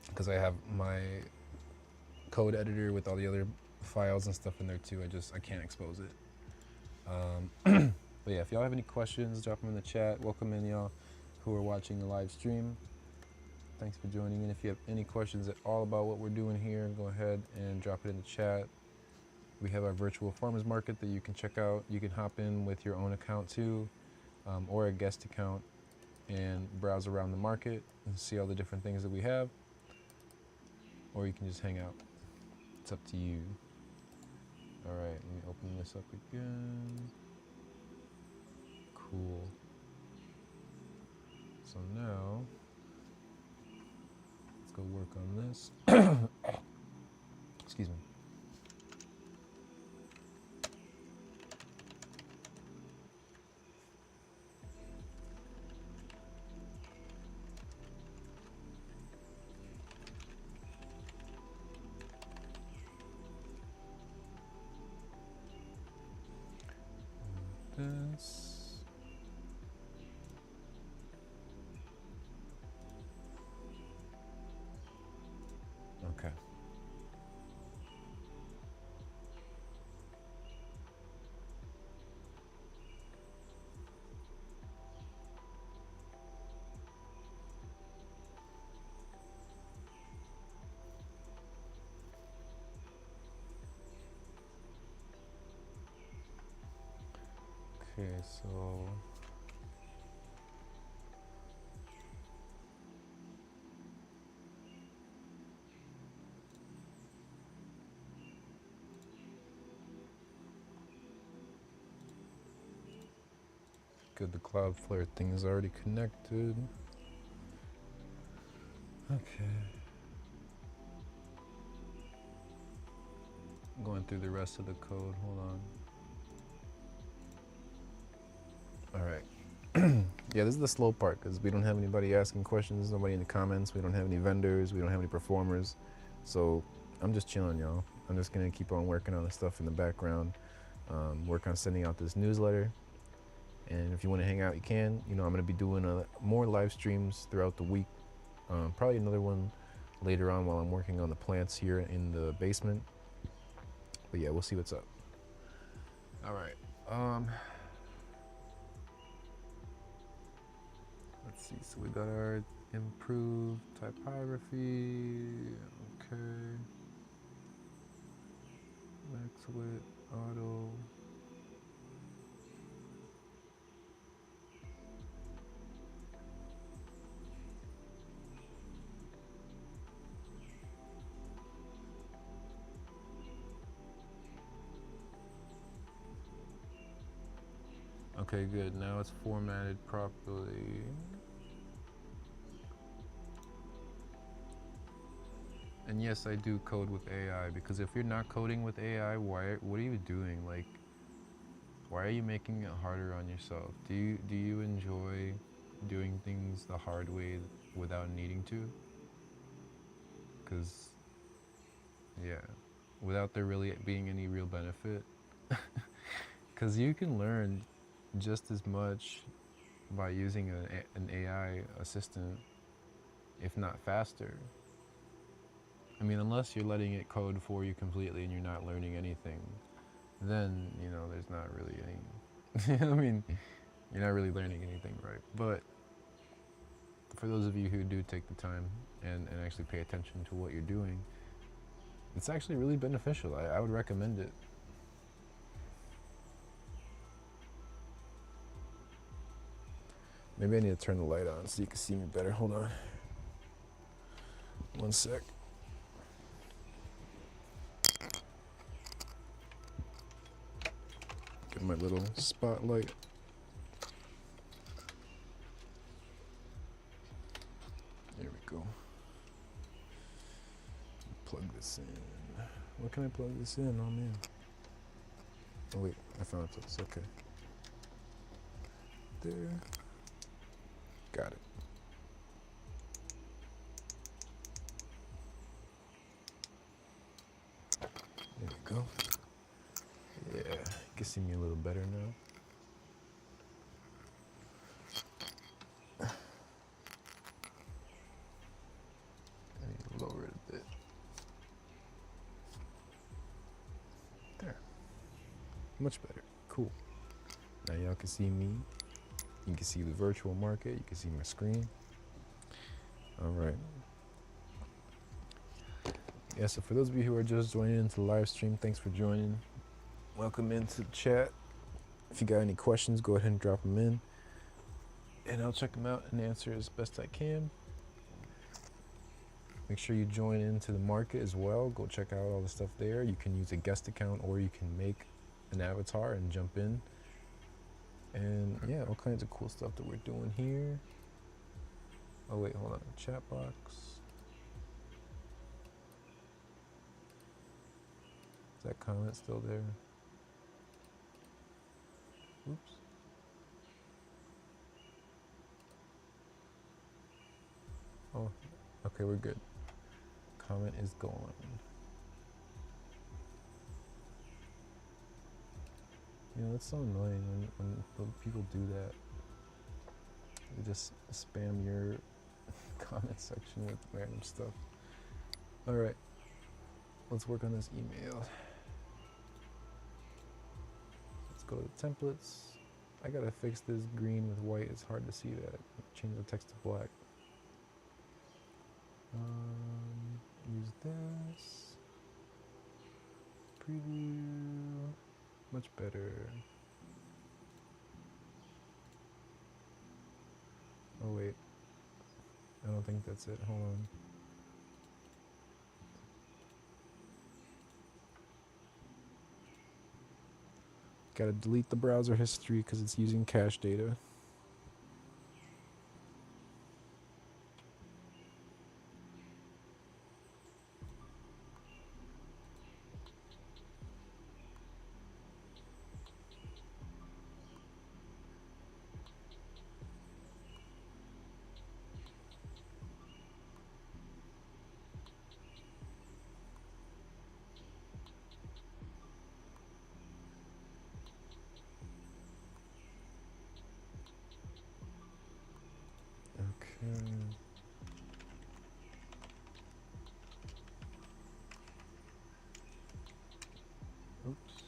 because I have my code editor with all the other files and stuff in there too. I can't expose it. But yeah, if y'all have any questions, drop them in the chat. Welcome in y'all who are watching the live stream. Thanks for joining in. If you have any questions at all about what we're doing here, go ahead and drop it in the chat. We have our virtual farmers market that you can check out. You can hop in with your own account too, or a guest account, and browse around the market and see all the different things that we have. Or you can just hang out. It's up to you. All right, let me open this up again. Cool. So now, let's go work on this. Excuse me. This. Okay. Okay, so Good, the Cloudflare thing is already connected. Okay. Going through the rest of the code, hold on. All right. Yeah, this is the slow part because we don't have anybody asking questions, nobody in the comments, we don't have any vendors, we don't have any performers. So I'm just chilling, y'all. I'm just gonna keep on working on the stuff in the background, work on sending out this newsletter. And if you want to hang out, you can. You know, I'm gonna be doing more live streams throughout the week. Probably another one later on while I'm working on the plants here in the basement. But yeah, we'll see what's up. All right. Let's see. So we got our improved typography. Okay. Max width, auto. Okay, good. Now it's formatted properly. And yes, I do code with AI because if you're not coding with AI, what are you doing? Like, why are you making it harder on yourself? Do you enjoy doing things the hard way without needing to? Because yeah, without there really being any real benefit. Because you can learn just as much by using an AI assistant, if not faster. I mean, unless you're letting it code for you completely and you're not learning anything, then, you know, there's not really any, I mean, you're not really learning anything, right? But for those of you who do take the time and actually pay attention to what you're doing, it's actually really beneficial. I would recommend it. Maybe I need to turn the light on so you can see me better. Hold on. One sec. Get my little spotlight. There we go. Plug this in. Where can I plug this in? Oh man. Oh wait, I found this. Okay. There. Got it. There we go. Yeah, you can see me a little better now. I need to lower it a bit. There. Much better. Cool. Now y'all can see me. You can see the virtual market. You can see my screen. All right. Yeah, so for those of you who are just joining into the live stream, thanks for joining. Welcome into the chat. If you got any questions, go ahead and drop them in. And I'll check them out and answer as best I can. Make sure you join into the market as well. Go check out all the stuff there. You can use a guest account or you can make an avatar and jump in. And yeah, all kinds of cool stuff that we're doing here. Oh wait, hold on, chat box. Is that comment still there? Oops. Oh, okay, we're good. Comment is gone. You know, it's so annoying when people do that. They just spam your comment section with random stuff. All right, let's work on this email. Let's go to templates. I gotta fix this green with white. It's hard to see that. Change the text to black. Use this. Preview. Much better. Oh wait. I don't think that's it. Hold on. Gotta delete the browser history because it's using cache data. Okay. Oops.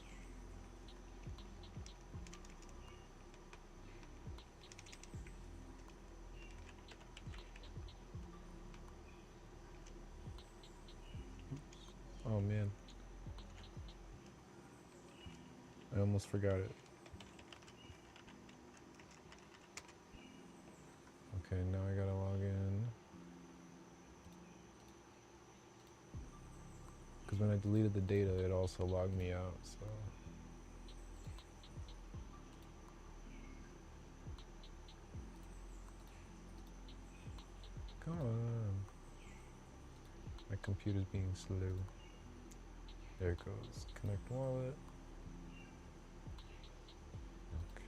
Oh man. I almost forgot it. Okay, now I gotta log in. Because when I deleted the data, it also logged me out, so. Come on. My computer's being slow. There it goes. Connect wallet.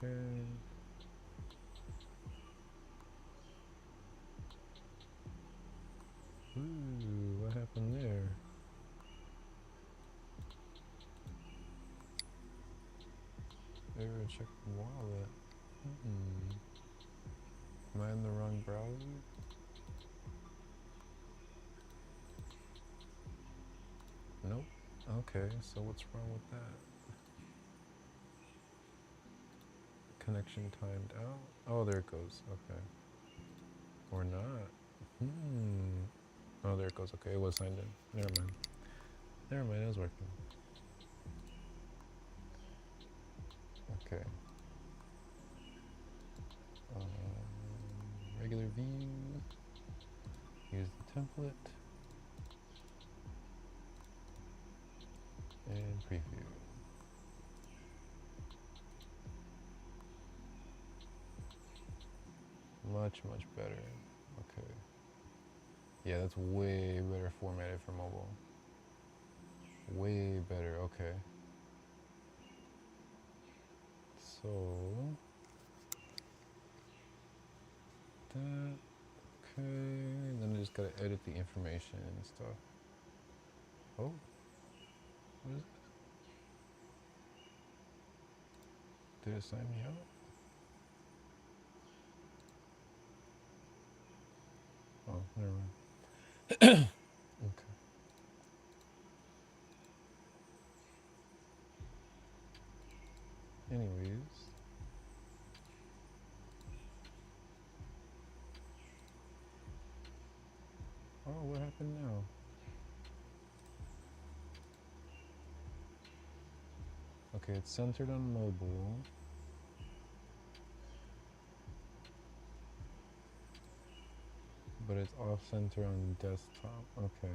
Okay. Ooh, what happened there? Error, check wallet. Am I in the wrong browser? Nope. Okay, so what's wrong with that? Connection timed out? Oh, there it goes. Okay. Or not. Oh, there it goes. Okay, it was signed in. Never mind. Never mind, it was working. Okay. Regular view. Use the template. And preview. Much, much better. Okay. Yeah, that's way better formatted for mobile. Way better, okay. So, that, okay. Then I just gotta edit the information and stuff. Oh, what is it? Did it sign me out? Oh, never mind. Okay. Anyways. Oh, what happened now? Okay, it's centered on mobile. But it's off center on desktop. Okay.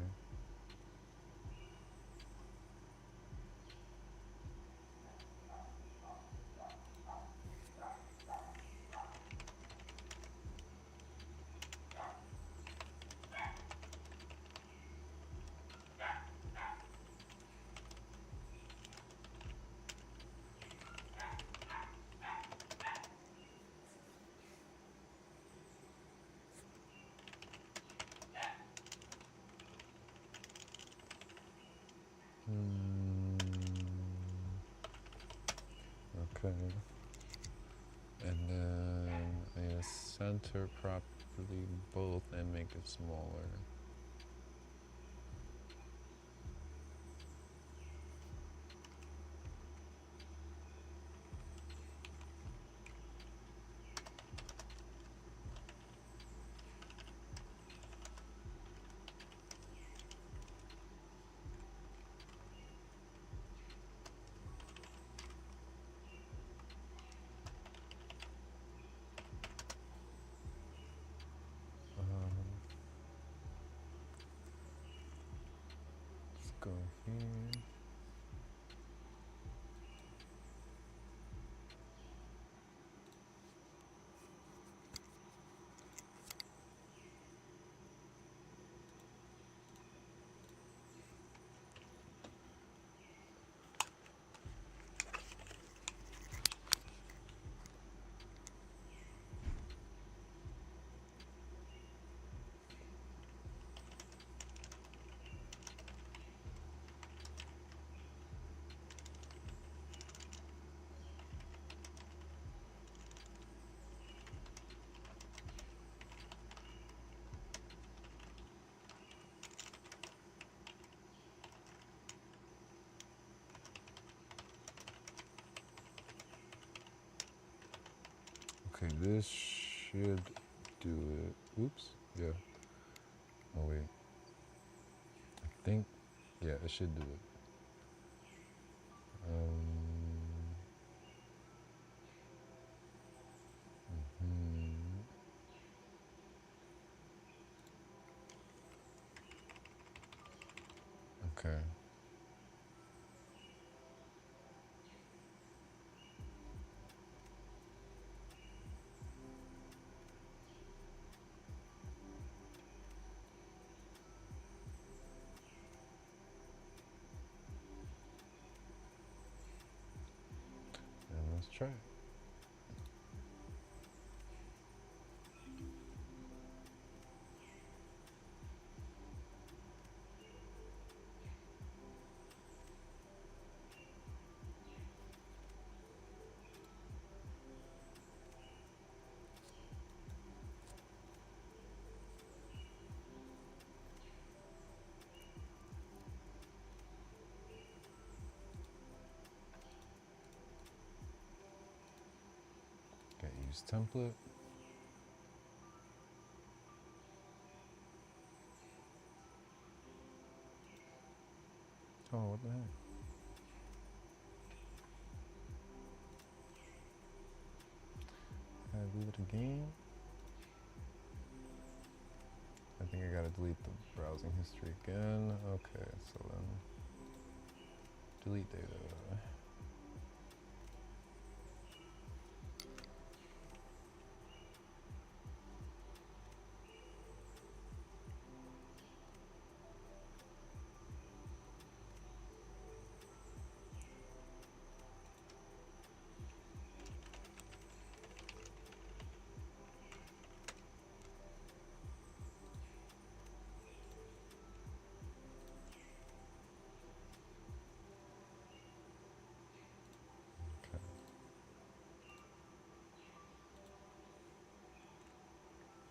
Okay. And then I gotta center properly both and make it smaller. Let's go here. this should do it. Oops. Yeah. Oh wait. I think. Yeah, it should do it. Okay. And let's try it. Okay, use template. Oh, what the heck? Can I do it again? I think I gotta delete the browsing history again. Okay, so then delete data.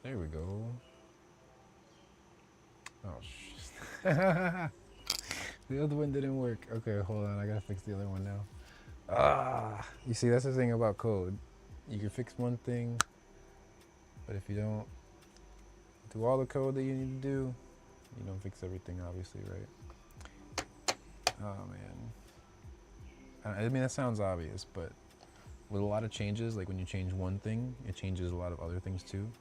There we go. Oh, shit. The other one didn't work. Okay, hold on. I gotta fix the other one now. Ah, you see, that's the thing about code. You can fix one thing, but if you don't do all the code that you need to do, you don't fix everything, obviously, right? Oh, man. I mean, that sounds obvious, but with a lot of changes, like when you change one thing, it changes a lot of other things too.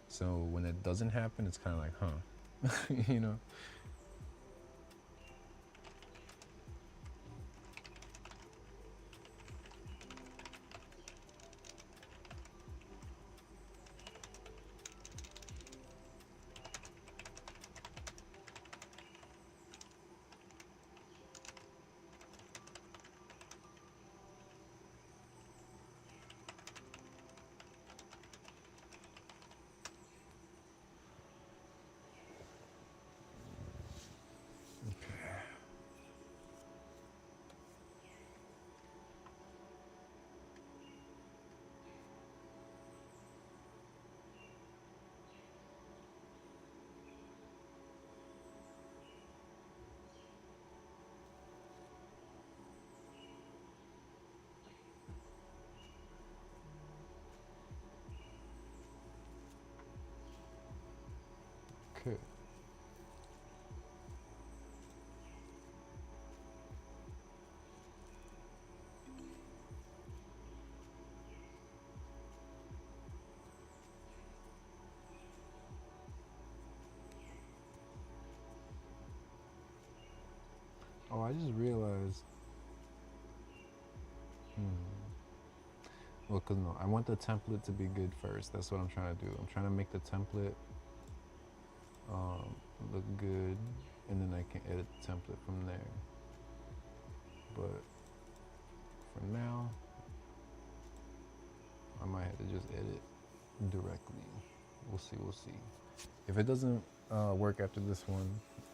So when it doesn't happen, it's kind of like, huh, you know? Okay. Oh, I just realized. Well, cause no, I want the template to be good first. That's what I'm trying to do. I'm trying to make the template look good, and then I can edit the template from there. But for now, I might have to just edit directly. We'll see. We'll see. If it doesn't work after this one,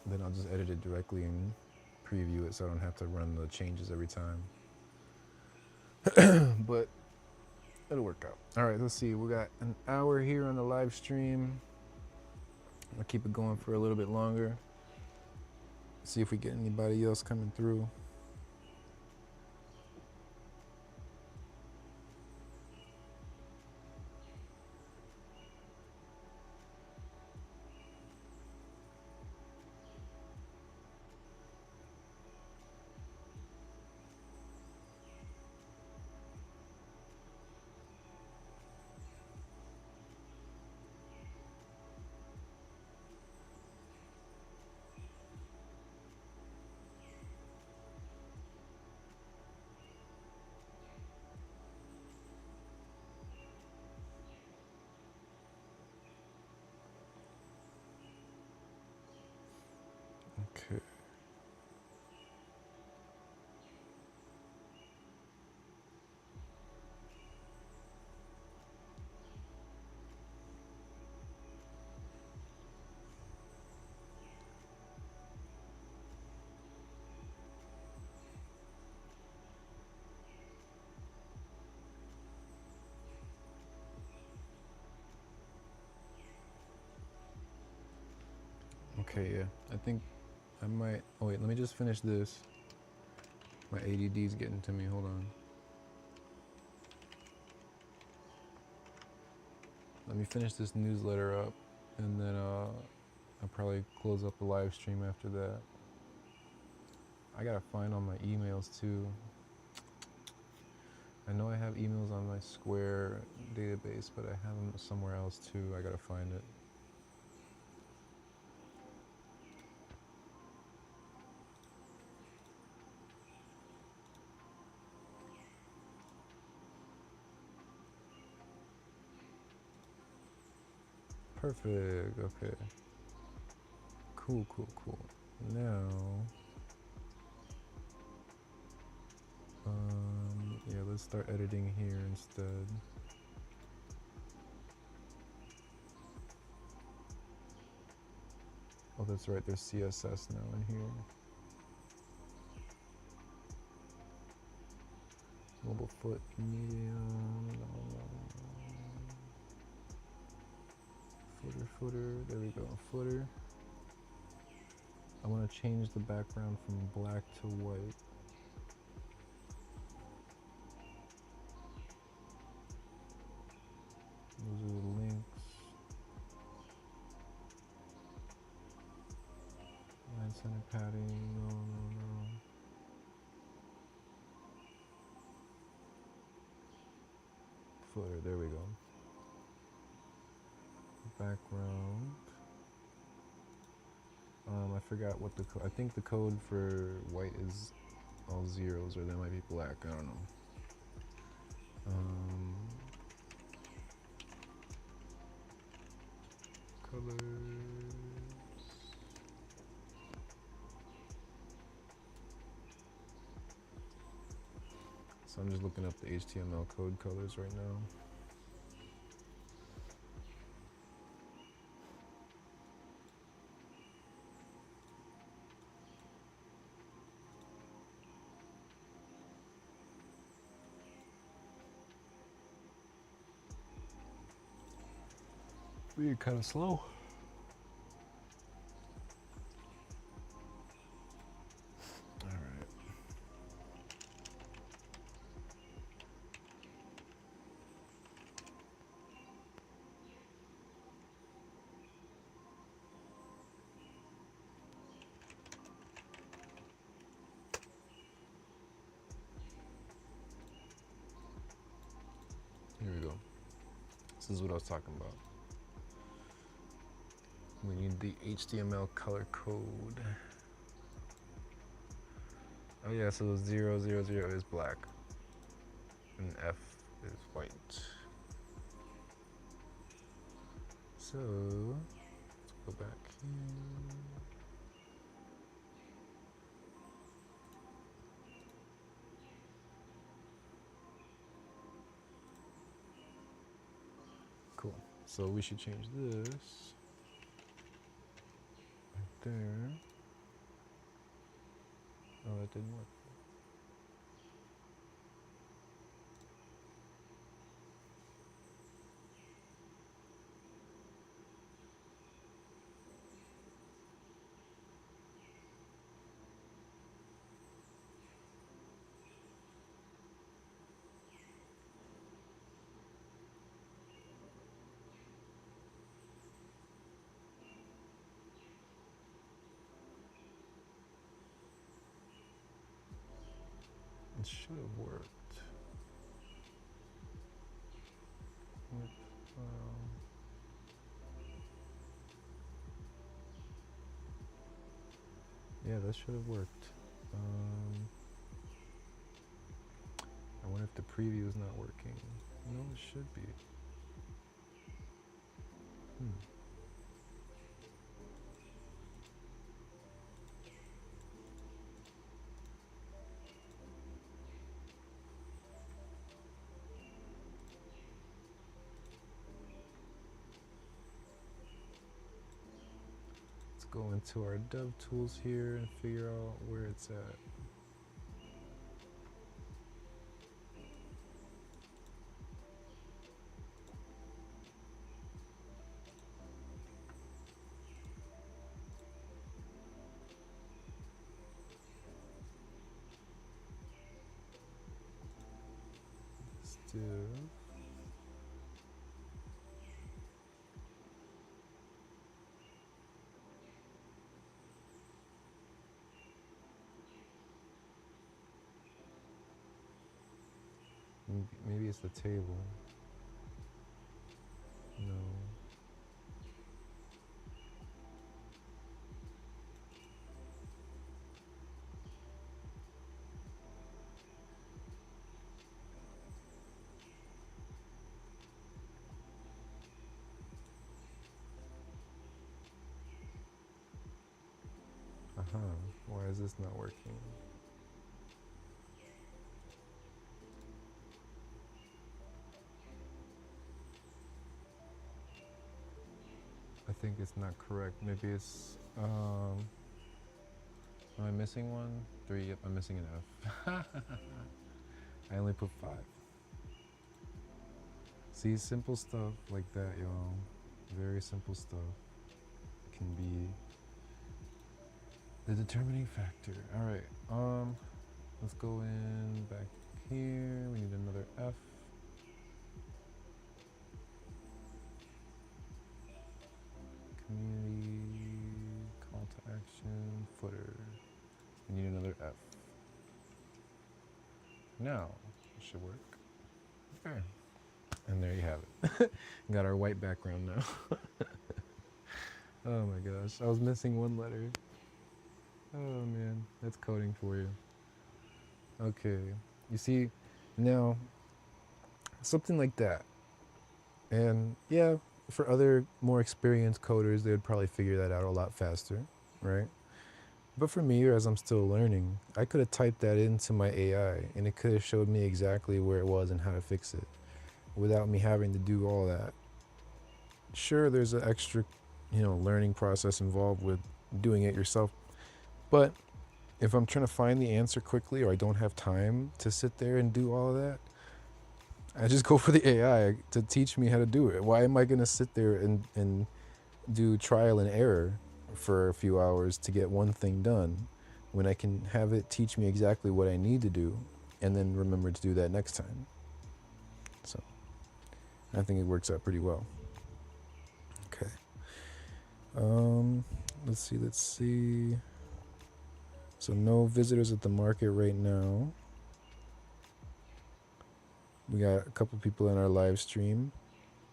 then I'll just edit it directly and preview it, so I don't have to run the changes every time. But it'll work out. All right, let's see. We got an hour here on the live stream. I'll keep it going for a little bit longer. See if we get anybody else coming through. Okay, yeah. I think I might. Oh wait, let me just finish this. My ADD's getting to me. Hold on. Let me finish this newsletter up, and then I'll probably close up the live stream after that. I gotta find all my emails too. I know I have emails on my Square database, but I have them somewhere else too. I gotta find it. Perfect. Okay. Cool. Now, yeah, let's start editing here instead. Oh, that's right. There's CSS now in here. Mobile foot medium. Footer. There we go. Footer. I want to change the background from black to white. Those are the links. Line center padding. No. Footer. There we go. Background. I forgot what the I think the code for white is all zeros, or that might be black. I don't know. Colors. So I'm just looking up the HTML code colors right now. We're kind of slow. All right. Here we go. This is what I was talking about. We need the HTML color code. Oh yeah, so 000 is black and F is white. So let's go back here. Cool. So we should change this right there. Oh, that didn't work. It should have worked. Yep. Yeah, that should have worked. I wonder if the preview is not working. No, it should be. Let's go into our dev tools here and figure out where it's at. div. Maybe it's the table. No. Why is this not working? I think it's not correct. Maybe it's, am I missing one? 3, yep, I'm missing an F. I only put 5. See, simple stuff like that, y'all. Very simple stuff can be the determining factor. All right, let's go in back here. We need another F. Community, call to action, footer. We need another F. Now, it should work. Okay. And there you have it. Got our white background now. Oh my gosh, I was missing one letter. Oh man, that's coding for you. Okay, you see, now, something like that. And yeah, for other more experienced coders, they would probably figure that out a lot faster, right? But for me, as I'm still learning, I could have typed that into my AI and it could have showed me exactly where it was and how to fix it without me having to do all that. Sure, there's an extra, learning process involved with doing it yourself. But if I'm trying to find the answer quickly or I don't have time to sit there and do all of that, I just go for the AI to teach me how to do it. Why am I going to sit there and do trial and error for a few hours to get one thing done when I can have it teach me exactly what I need to do and then remember to do that next time? So I think it works out pretty well. Okay. Let's see. So no visitors at the market right now. We got a couple people in our live stream.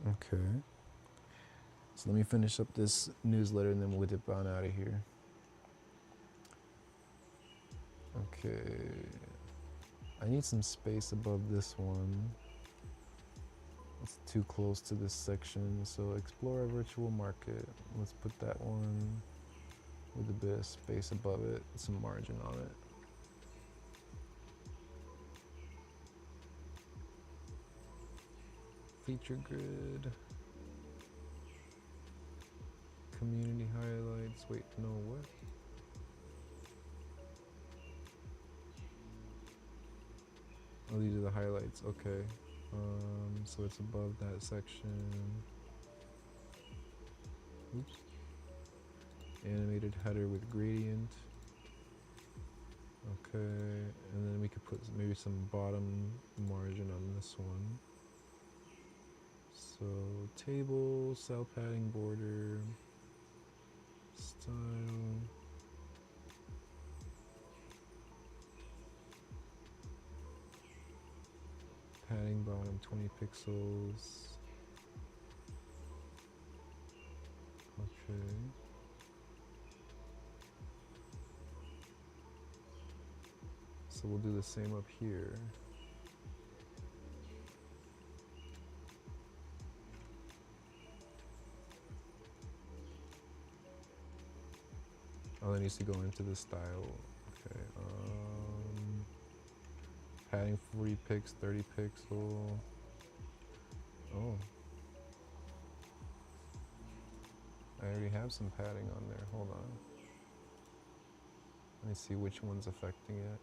Okay. So let me finish up this newsletter and then we'll dip on out of here. Okay. I need some space above this one. It's too close to this section. So explore a virtual market. Let's put that one with a bit of space above it, some margin on it. Feature grid. Community highlights. Wait, no, what? Oh, these are the highlights. Okay. So it's above that section. Oops. Animated header with gradient. Okay, and then we could put maybe some bottom margin on this one. So table, cell padding border, style. Padding bottom 20 pixels. Okay. So we'll do the same up here. Oh, that needs to go into the style. Okay. Padding 40 pix, 30 pixel. Oh. I already have some padding on there. Hold on. Let me see which one's affecting it.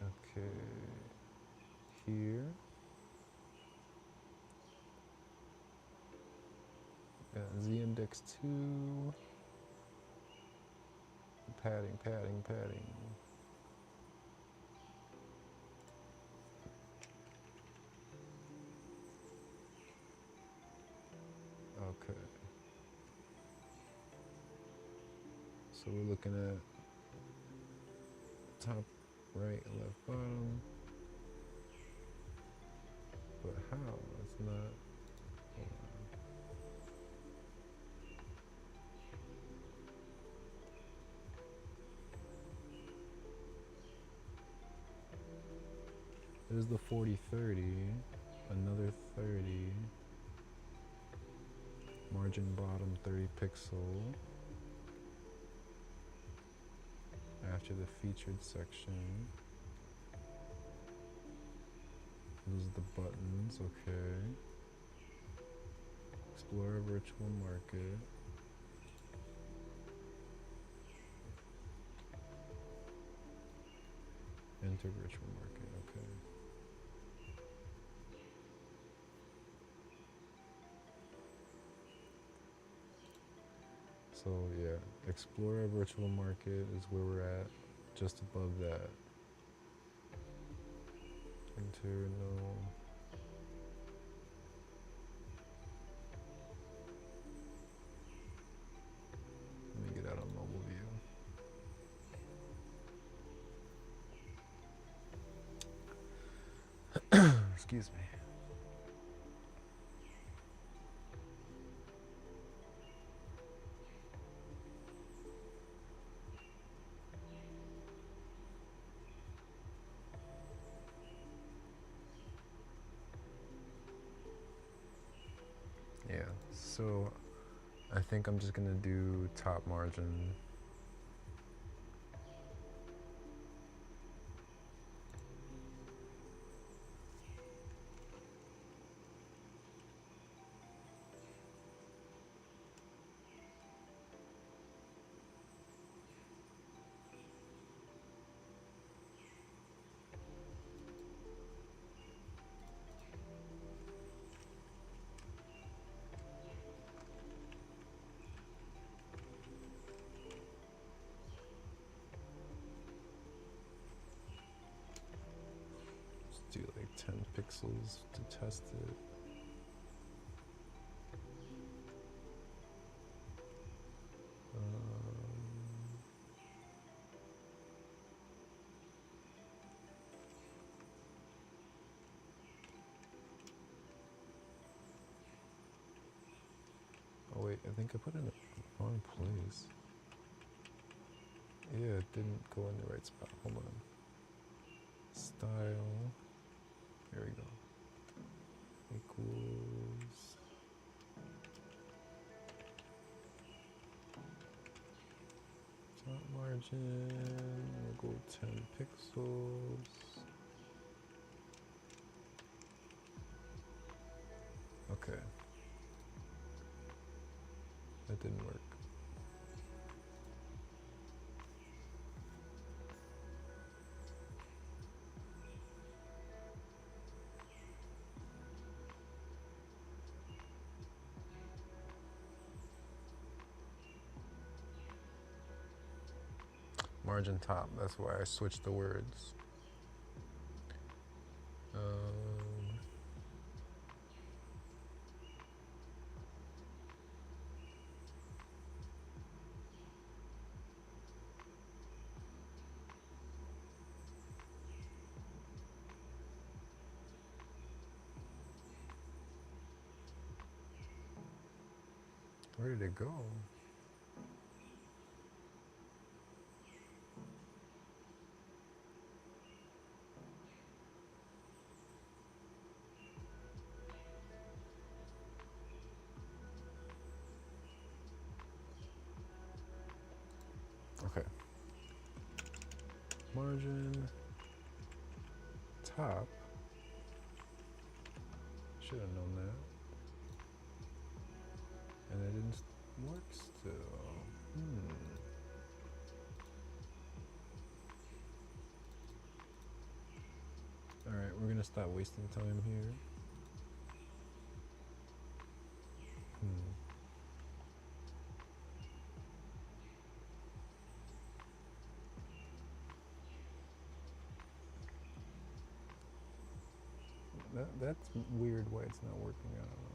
Okay. Here. Z index 2. Padding. Okay. So we're looking at top, right, left, bottom. But how? It's not. Hold on. There's the 40-30, another 30, margin bottom 30 pixel. After the featured section. Those are the buttons, okay. Explore a virtual market. Enter virtual market, okay. So yeah, explore a virtual market is where we're at, just above that. Enter, no. Let me get out on mobile view. Excuse me. Yeah, so I think I'm just gonna do top margin. Let's do like 10 pixels to test it. Oh wait, I think I put it in the wrong place. Yeah, it didn't go in the right spot. Hold on. Style. There we go. Equals. Top margin. We'll go 10 pixels. Okay. That didn't work. Margin top, that's why I switched the words. Where did it go? Okay. Margin top. Should have known that. And it didn't work still. Alright, we're gonna stop wasting time here. That's weird why it's not working. I don't know.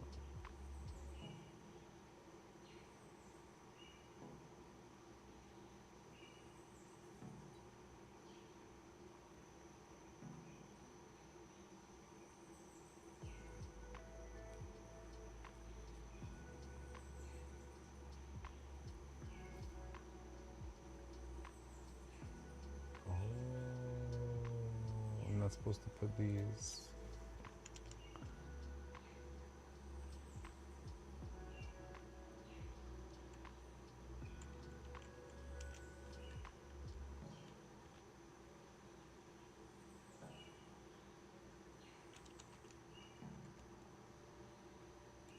supposed to put these.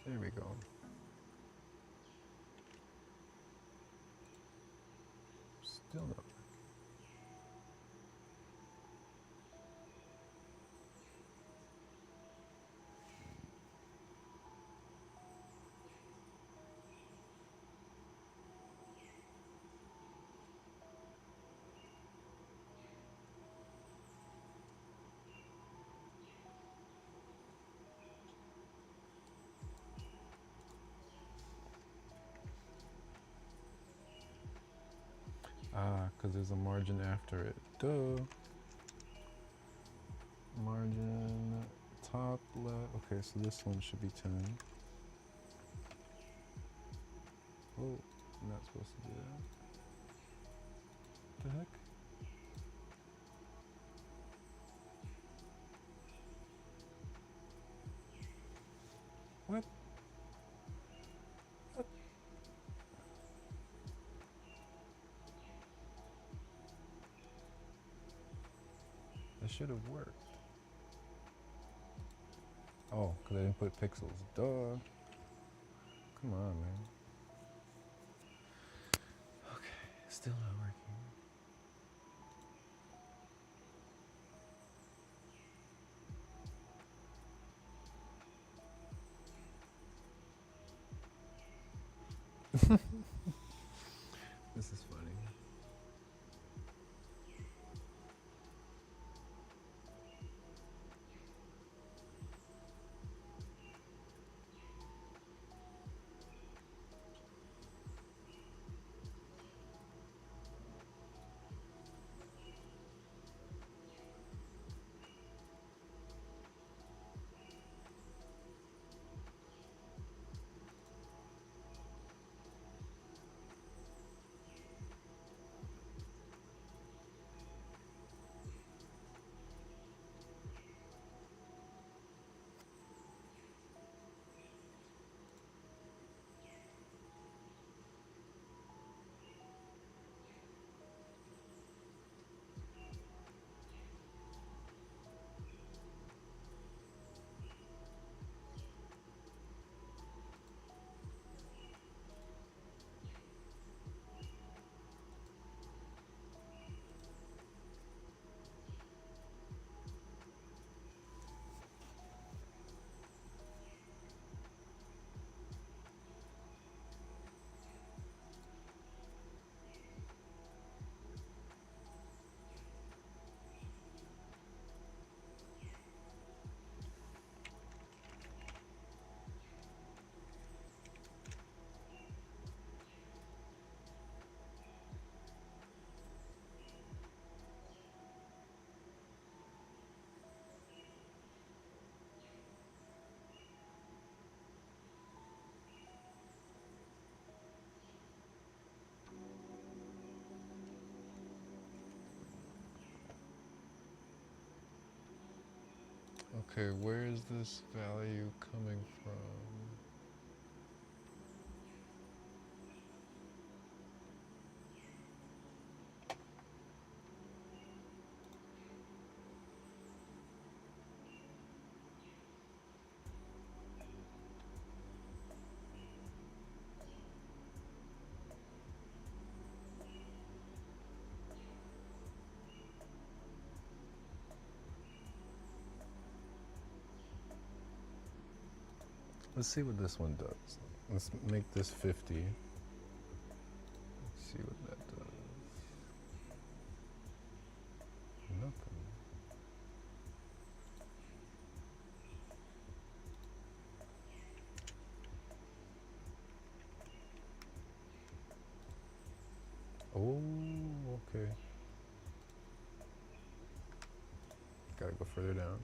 There we go. Still not. Ah, because there's a margin after it. Duh. Margin, top left. Okay, so this one should be 10. Oh, I'm not supposed to do that. What the heck? What? What? That should have worked. Oh, because I didn't put pixels. Duh. Come on, man. Okay, still not working. This is funny. Okay, where is this value coming from? Let's see what this one does. Let's make this 50. Let's see what that does. Nothing. Oh, okay. Gotta go further down.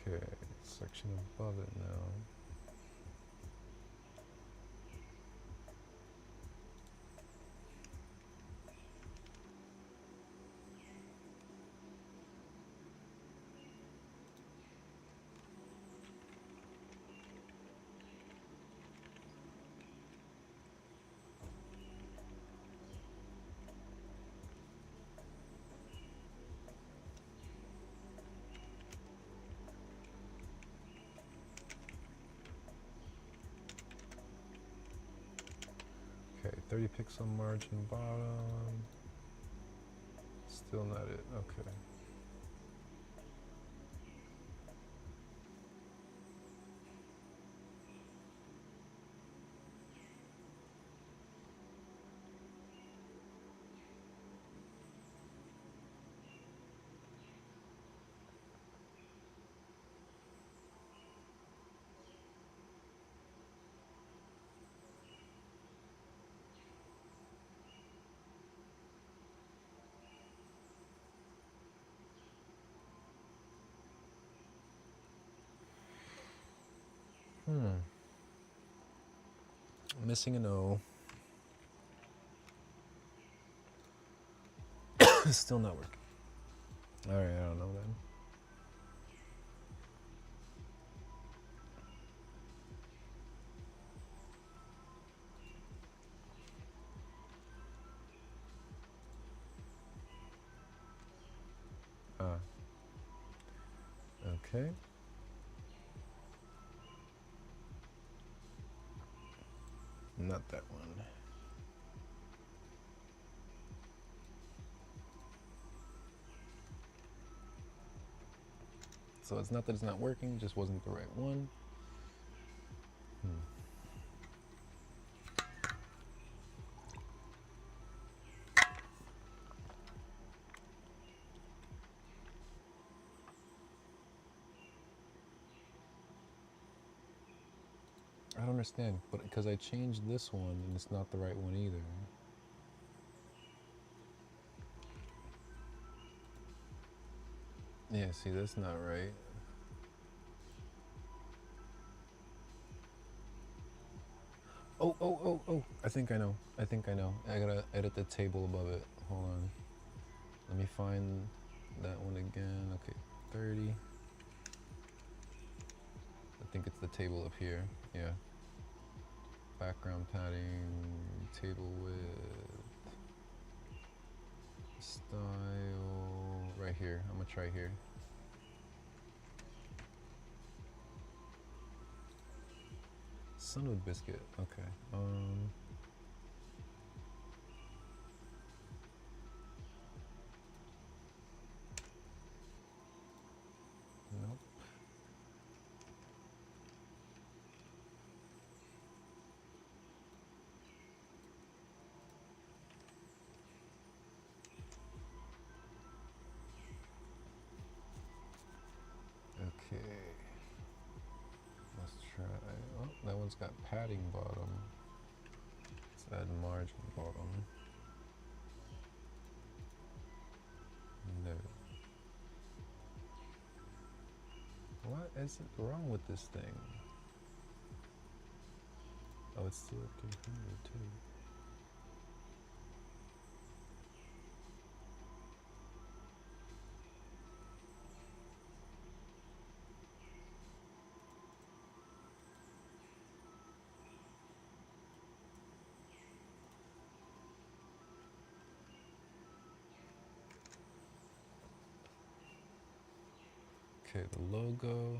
Okay, section above it now. Okay, 30 pixel margin bottom. Still not it. Okay. Missing an O. Still not working. Alright, I don't know then. Okay. Not that one. So it's not that it's not working, just wasn't the right one. I don't understand, but because I changed this one and it's not the right one either. Yeah, see, that's not right. Oh. I think I know. I gotta edit the table above it. Hold on. Let me find that one again. Okay, 30. I think it's the table up here. Yeah. Background padding, table width, style, right here. I'm gonna try here. Son of a biscuit. Okay. Nope. Okay. Let's try. Oh, that one's got padding bottom. Let's add margin bottom. No. What is it wrong with this thing? Oh, it's still at 300 too. Okay, the logo.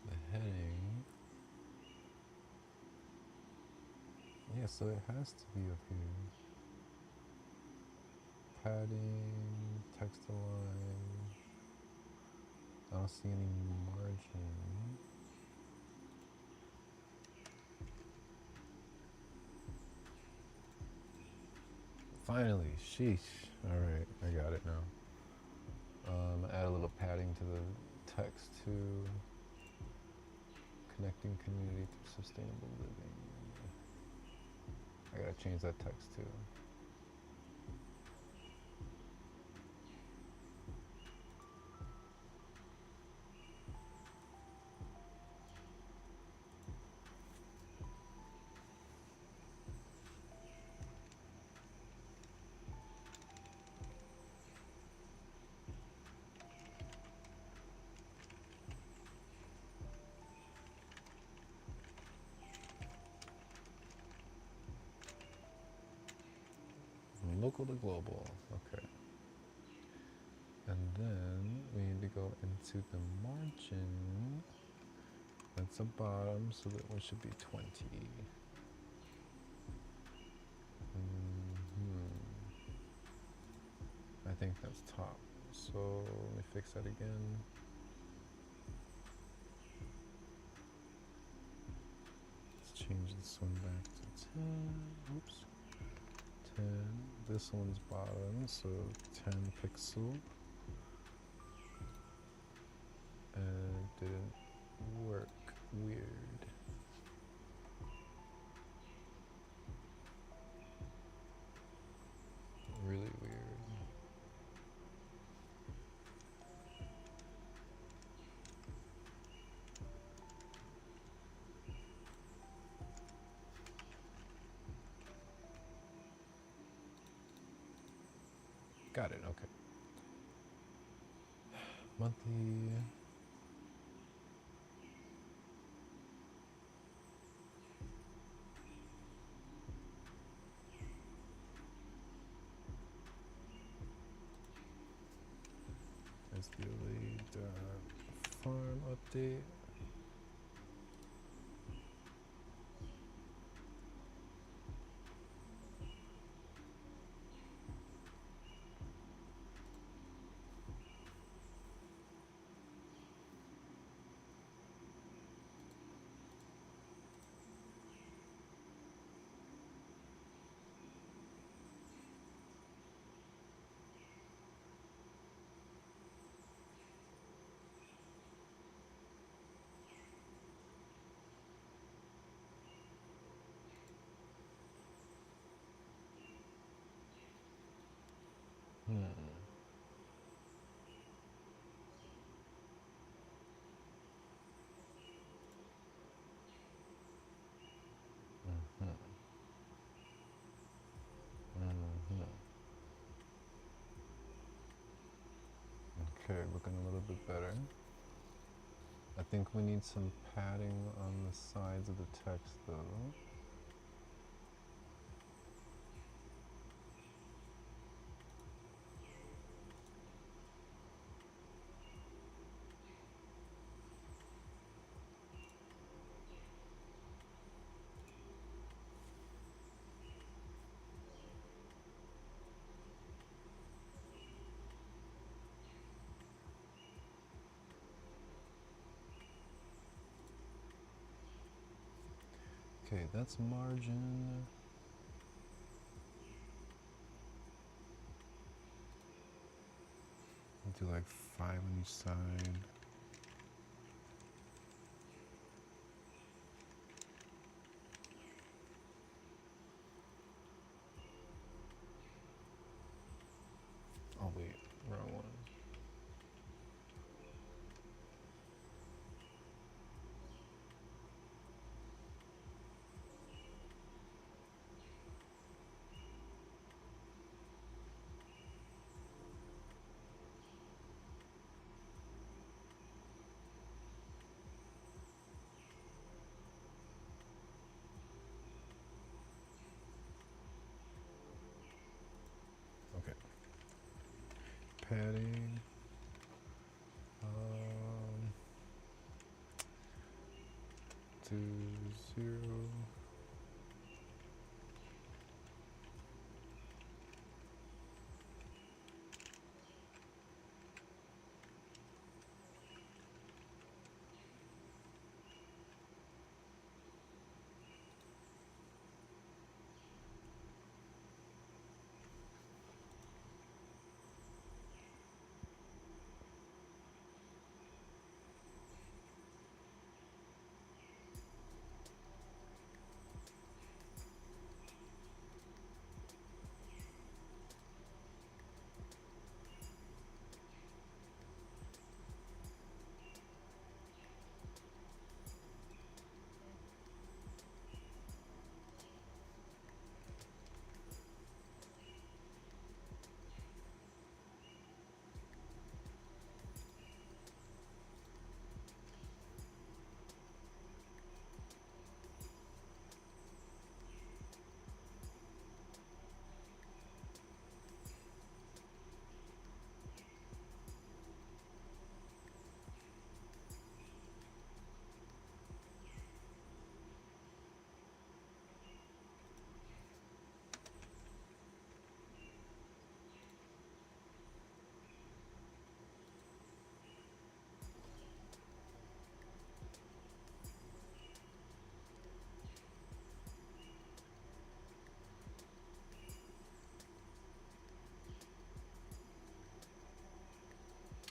The heading. Yeah, so it has to be up here. Padding, text align. I don't see any margin. Finally, sheesh. All right, I got it now. Add a little padding to the text too. Connecting community to sustainable living. I gotta change that text too. local to global. Okay. And then we need to go into the margin. That's a bottom, so that one should be 20. I think that's top. So let me fix that again. Let's change this one back to 10. Oops. 10. This one's bottom, so 10 pixel. And it didn't work. Weird. Really weird. Got it, okay. Monthly. SDLA farm update. Okay, looking a little bit better. I think we need some padding on the sides of the text though. Okay, that's margin. Do like 5 on each side. Oh wait, wrong one. Okay. Padding. To 0.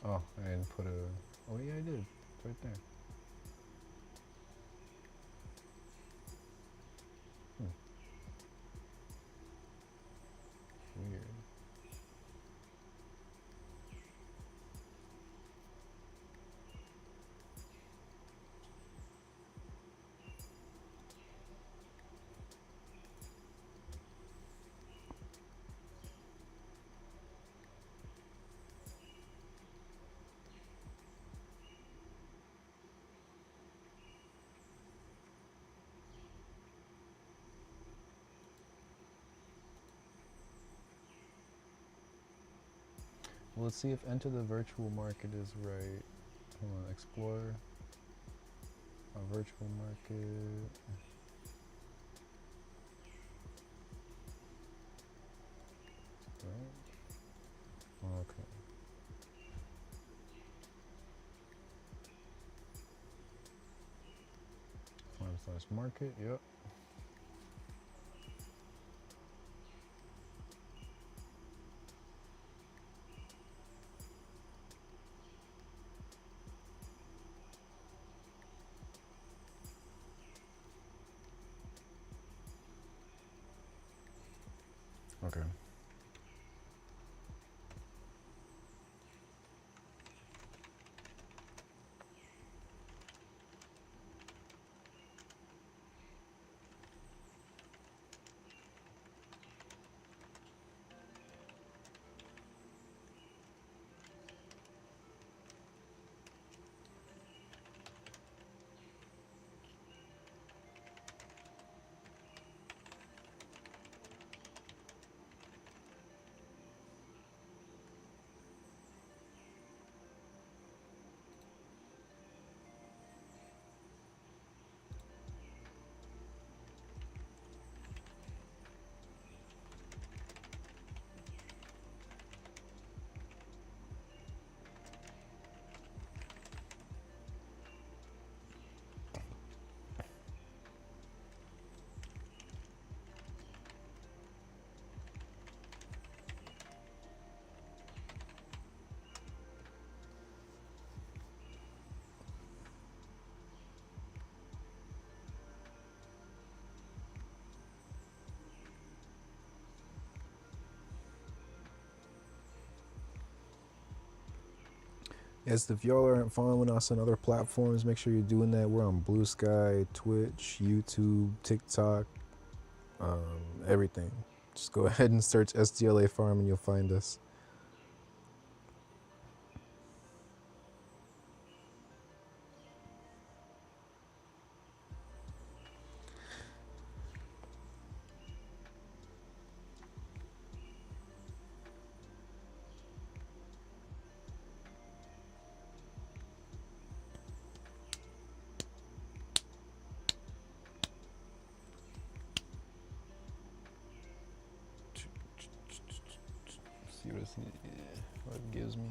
Oh, I didn't put a. Oh yeah, I did. It's right there. Hmm. Weird. Well, let's see if enter the virtual market is right. Hold on, explore a virtual market. Right? Okay. /market. Yep. Okay. Yes, if y'all aren't following us on other platforms, make sure you're doing that. We're on Blue Sky, Twitch, YouTube, TikTok, everything. Just go ahead and search SDLA Farm and you'll find us. See what it gives me.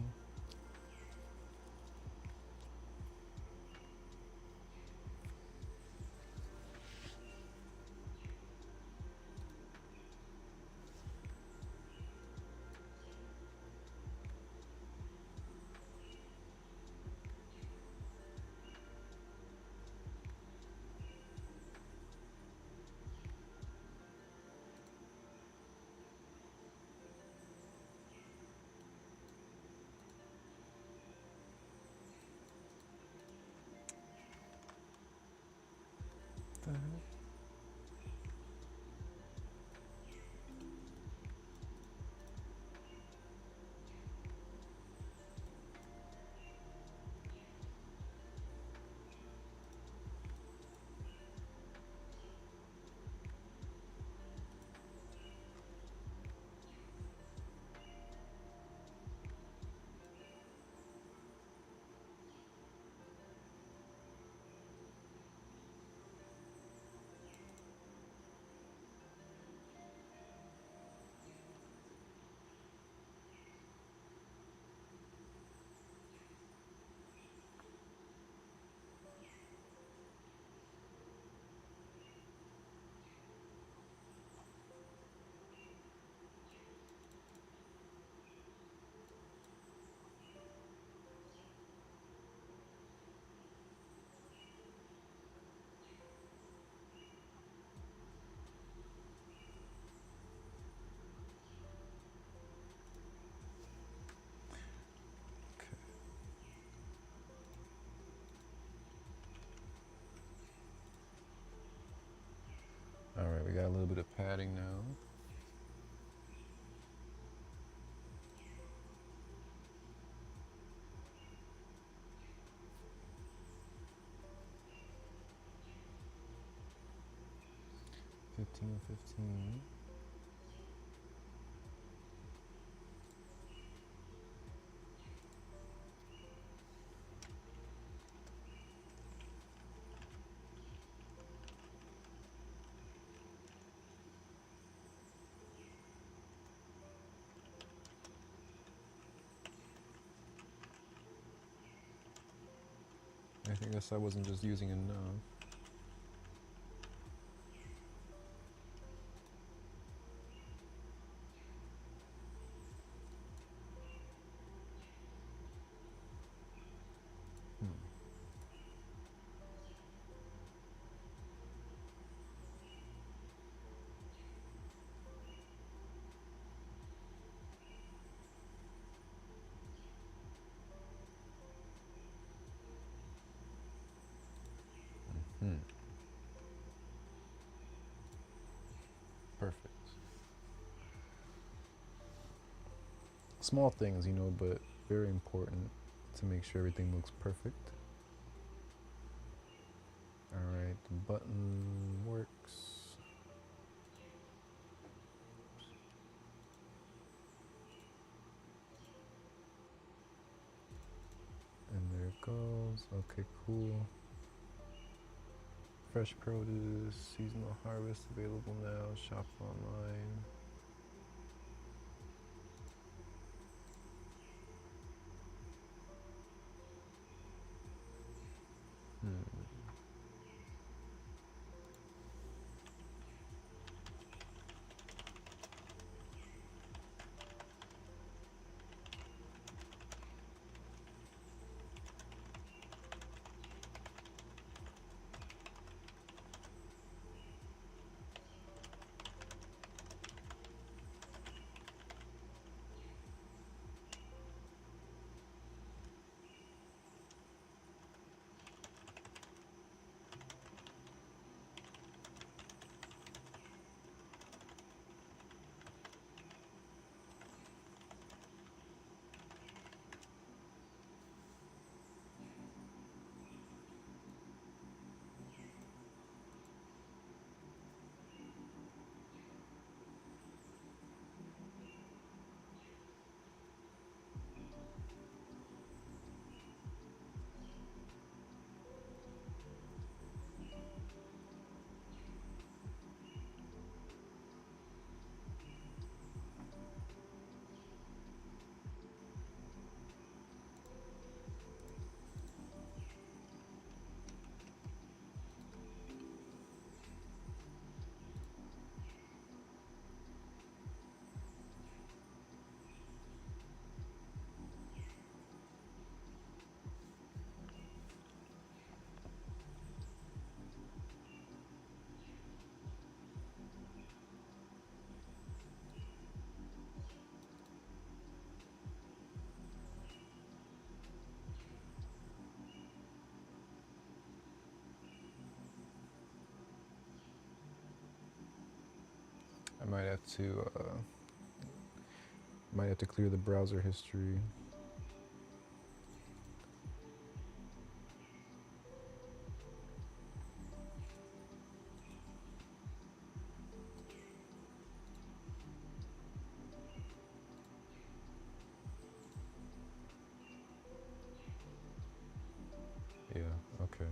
padding now. $15.15. I guess I wasn't just using enough. Perfect. Small things, you know, but very important to make sure everything looks perfect. Alright, the button works. And there it goes. Okay, cool. Fresh produce, seasonal harvest available now, shop online. I might have to clear the browser history. Yeah, okay.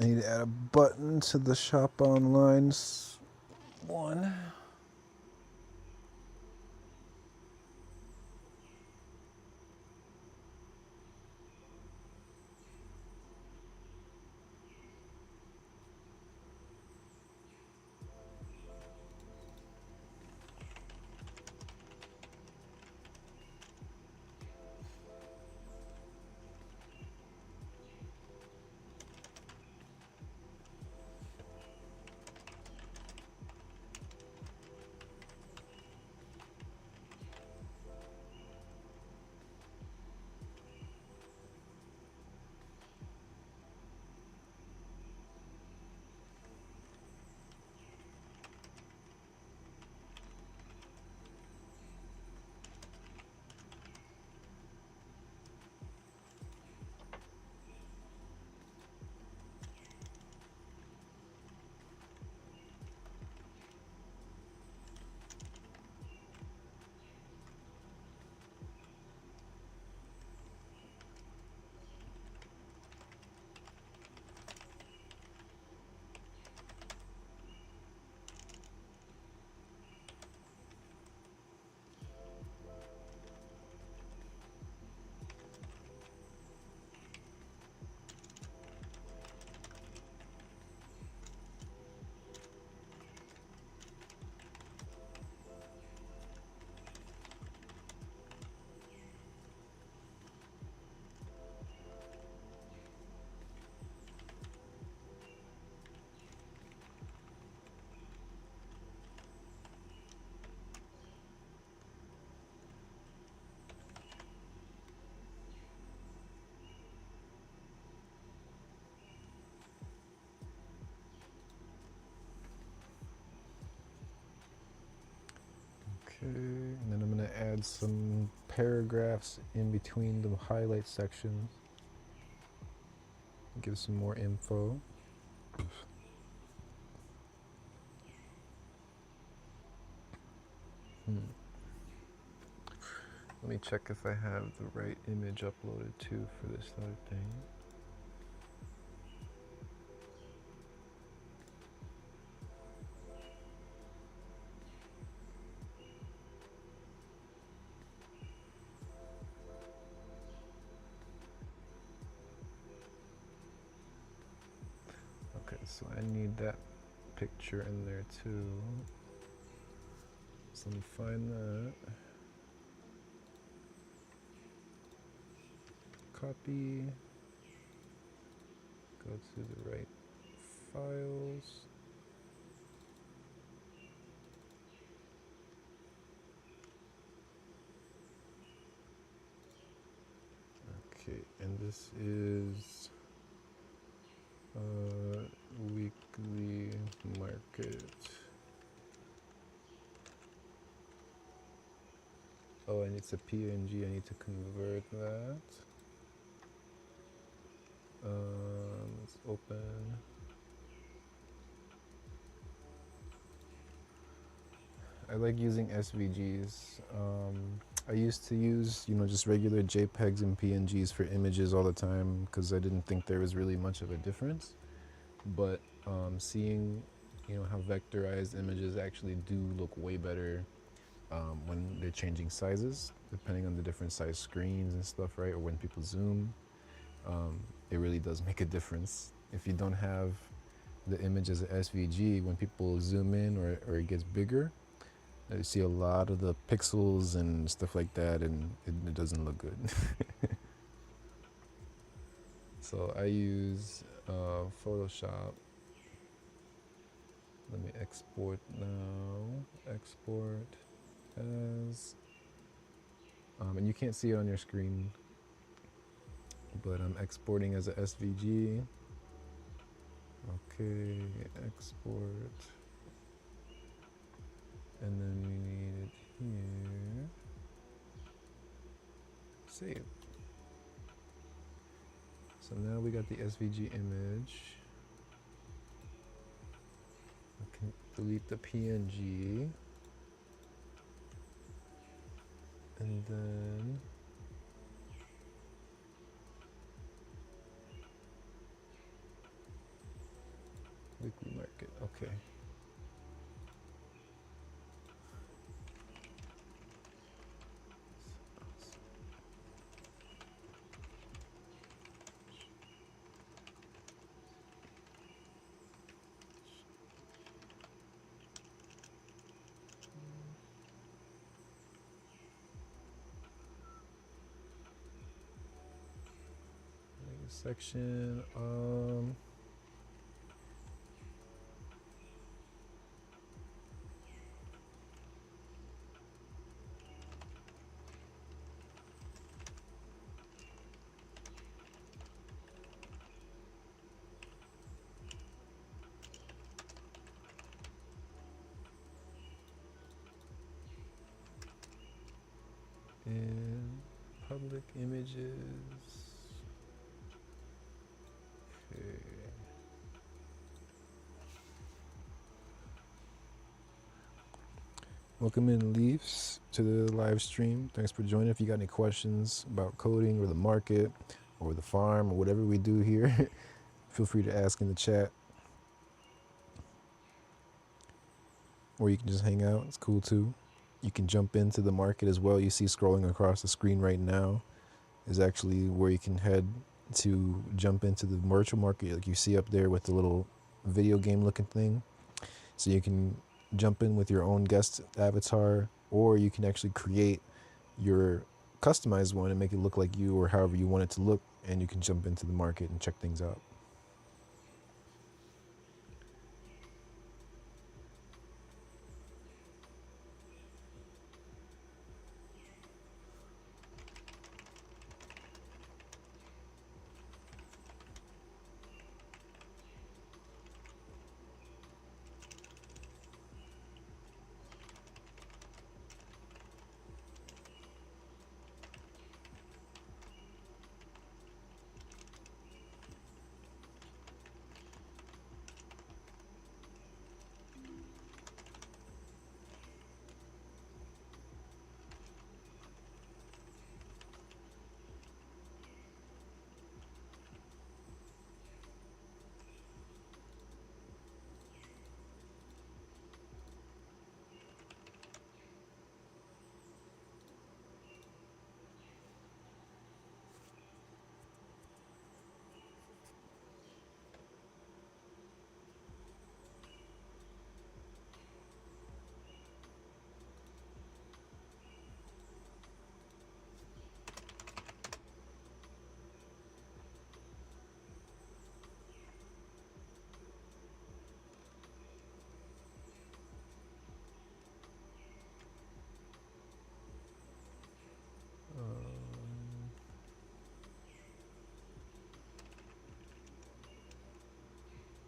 I need to add a button to the shop online one. Okay, and then I'm going to add some paragraphs in between the highlight sections. Give some more info. Let me check if I have the right image uploaded too for this other thing. Okay, so I need that picture in there too. So let me find that. Copy. Go to the right files. Okay, and this is weekly market. Oh, and it's a PNG. I need to convert that. Let's open. I like using SVGs. I used to use, just regular JPEGs and PNGs for images all the time because I didn't think there was really much of a difference. But seeing, how vectorized images actually do look way better when they're changing sizes, depending on the different size screens and stuff, right? Or when people zoom, it really does make a difference. If you don't have the image as an SVG, when people zoom in or it gets bigger, you see a lot of the pixels and stuff like that, and it doesn't look good. So I use Photoshop. Let me export now. Export as, and you can't see it on your screen, but I'm exporting as a SVG. Okay, export. And then we need it here. Save. So now we got the SVG image. I can delete the PNG. And then Okay. Section. And public images. Okay. Welcome in, Leafs, to the live stream. Thanks for joining. If you got any questions about coding or the market or the farm or whatever we do here, feel free to ask in the chat. Or you can just hang out. It's cool too. You can jump into the market as well. You see scrolling across the screen right now is actually where you can head to jump into the virtual market, like you see up there with the little video game looking thing. So you can jump in with your own guest avatar, or you can actually create your customized one and make it look like you or however you want it to look, and you can jump into the market and check things out.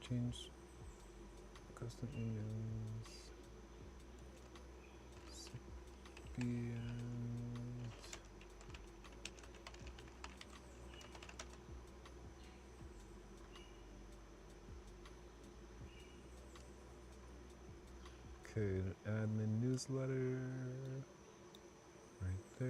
Change custom emails. Recipient. Okay, the admin newsletter right there.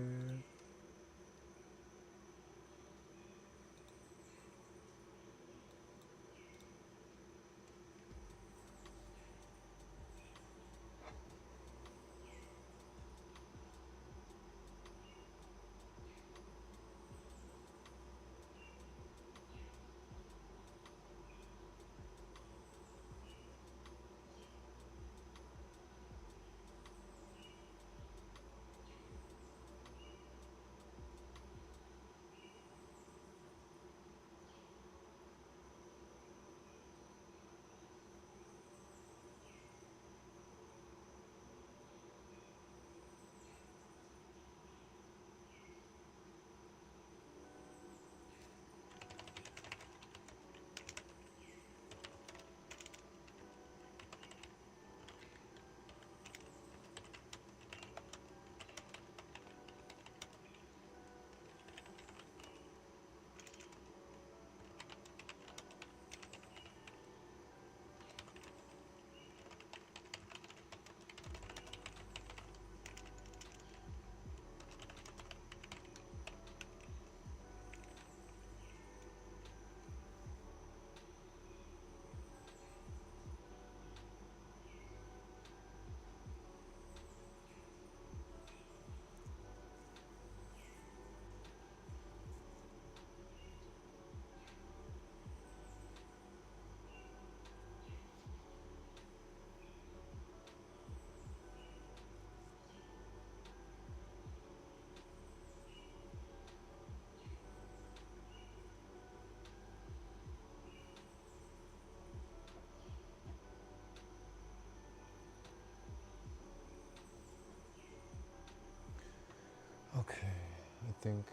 think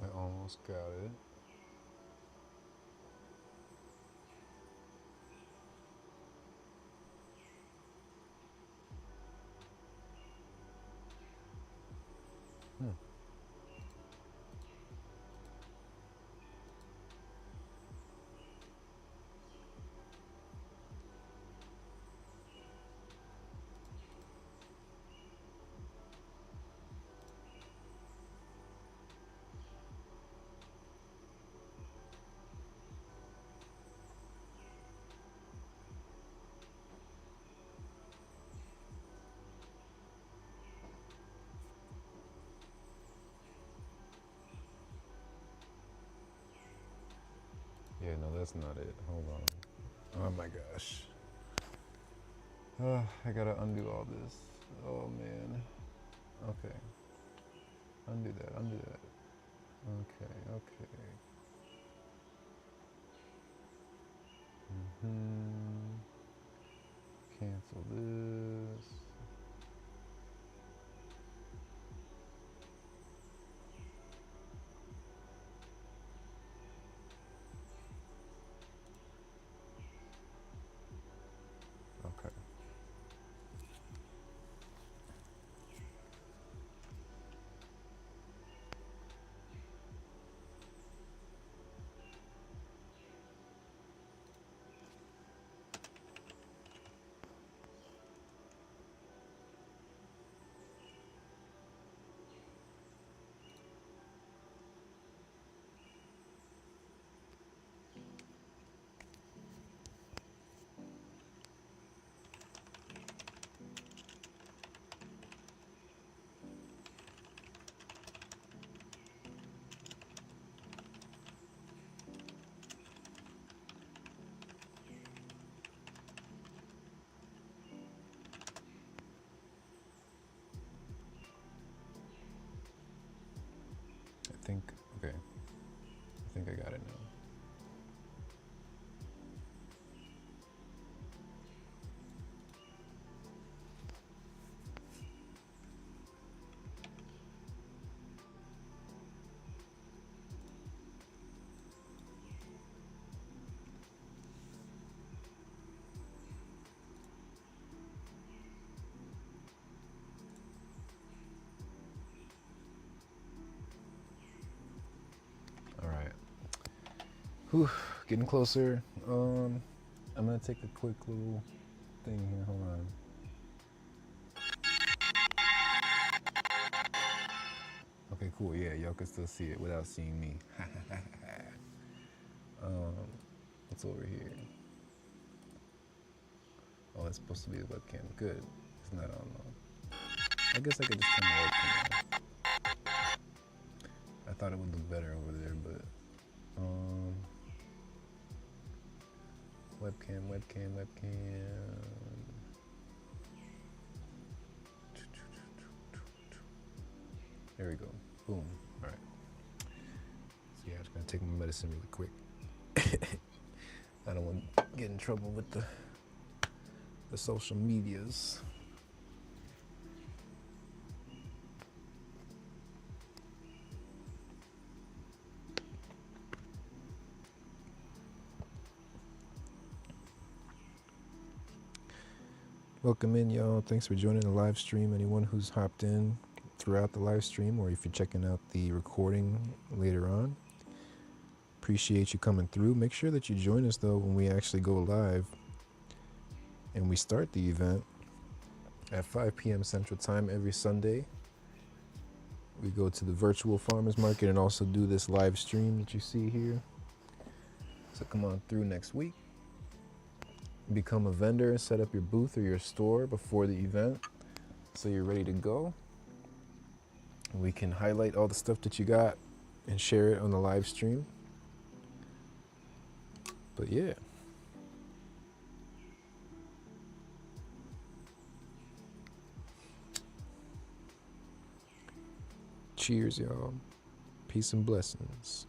I almost got it. Hmm. Yeah, no, that's not it. Hold on. Oh my gosh. I gotta undo all this. Oh man. Okay. Undo that, undo that. Okay, okay. Cancel this. Okay. I think, okay. I think I got it now. All right. Whew, getting closer. I'm gonna take a quick little thing here. Hold on. Okay, cool. Yeah, y'all can still see it without seeing me. What's over here? Oh, it's supposed to be the webcam. Good. It's not on though. I guess I could just turn the webcam on. I thought it would look better over there, but webcam. There we go. Boom. All right. So yeah, I'm just gonna take my medicine really quick. I don't want to get in trouble with the social medias. Welcome in, y'all. Thanks for joining the live stream. Anyone who's hopped in throughout the live stream, or if you're checking out the recording later on, appreciate you coming through. Make sure that you join us, though, when we actually go live and we start the event at 5 p.m. Central Time every Sunday. We go to the virtual farmers market and also do this live stream that you see here. So come on through next week. Become a vendor and set up your booth or your store before the event so you're ready to go. We can highlight all the stuff that you got and share it on the live stream. But yeah. Cheers, y'all. Peace and blessings.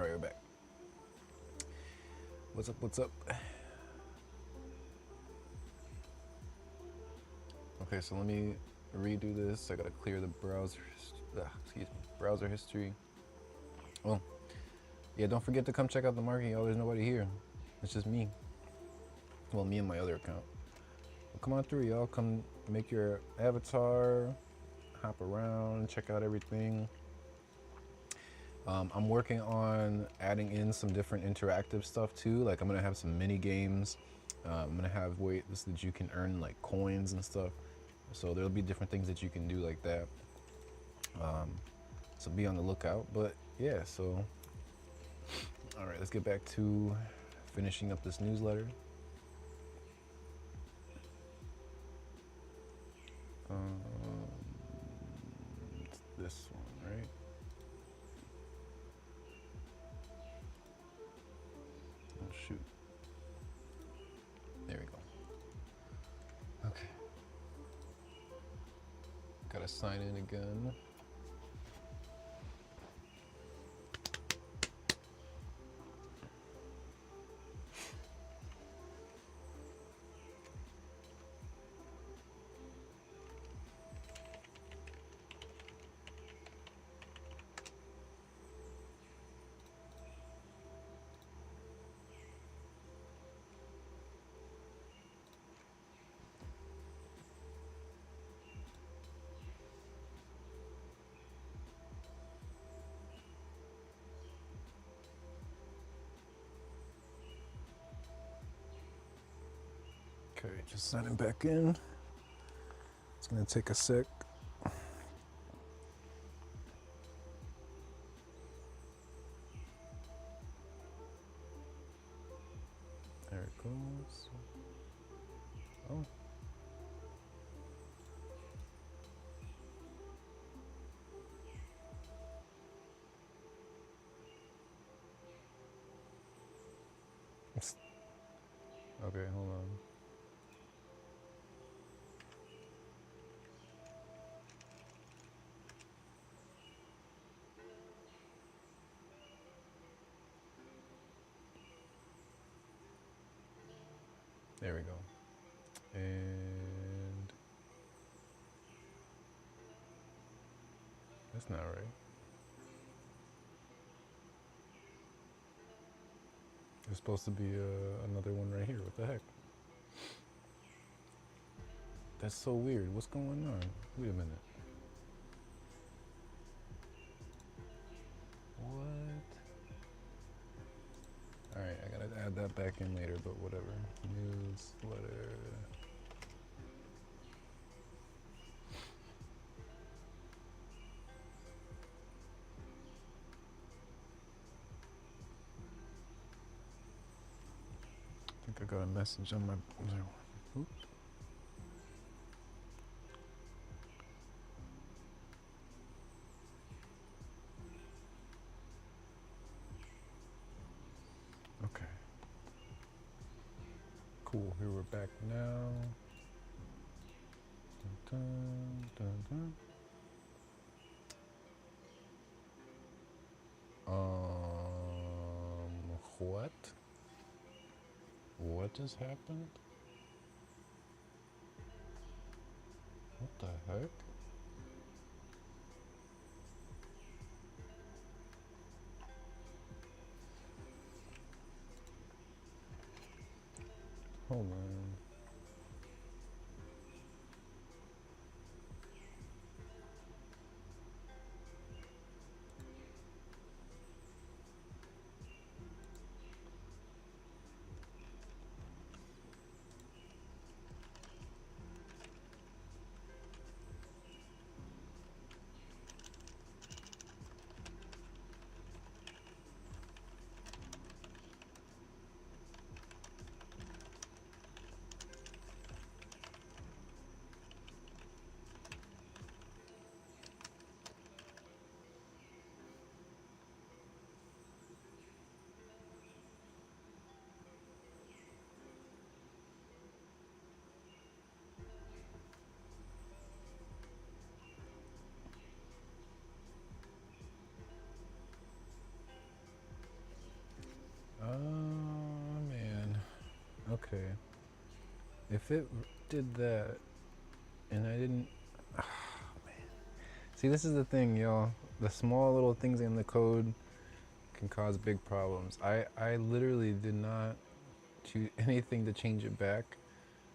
right, we're back. What's up? What's up? Okay, so let me redo this. I gotta clear the browser. Browser history. Oh, yeah. Don't forget to come check out the market, y'all. There's nobody here. It's just me. Well, me and my other account. Well, come on through, y'all. Come make your avatar. Hop around. Check out everything. I'm working on adding in some different interactive stuff too. Like I'm gonna have some mini games. I'm gonna have ways that you can earn like coins and stuff. So there'll be different things that you can do like that. So be on the lookout. But yeah, so all right, let's get back to finishing up this newsletter. It's this one, right? Oh shoot. There we go. Okay. Gotta sign in again. Okay, just signing back in. It's gonna take a sec. There it goes. Oh. Okay, hold on. There we go. And that's not right. There's supposed to be another one right here. What the heck? That's so weird. What's going on? Wait a minute. What? Alright, I gotta add that back in later, but whatever. Newsletter. I think I got a message on my... Oops. Okay. Cool, here we're back now. Dun, dun, dun, what? What just happened? What the heck? Hold on. Okay. If it did that, and I didn't... Oh, man. See, this is the thing, y'all. The small little things in the code can cause big problems. I literally did not choose anything to change it back,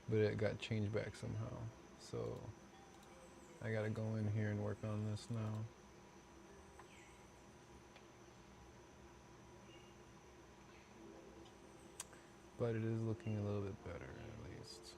but it got changed back somehow. So I gotta go in here and work on this now. But it is looking a little bit better, at least.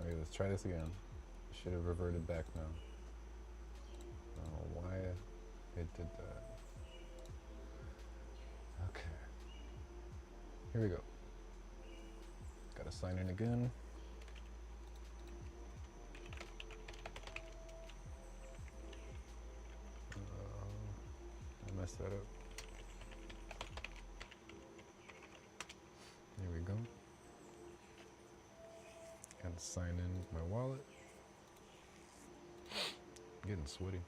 Okay, let's try this again. Should have reverted back now. I don't know why it did that. Okay. Here we go. Gotta sign in again. I messed that up. Here we go. Gotta sign in with my wallet. Getting sweaty.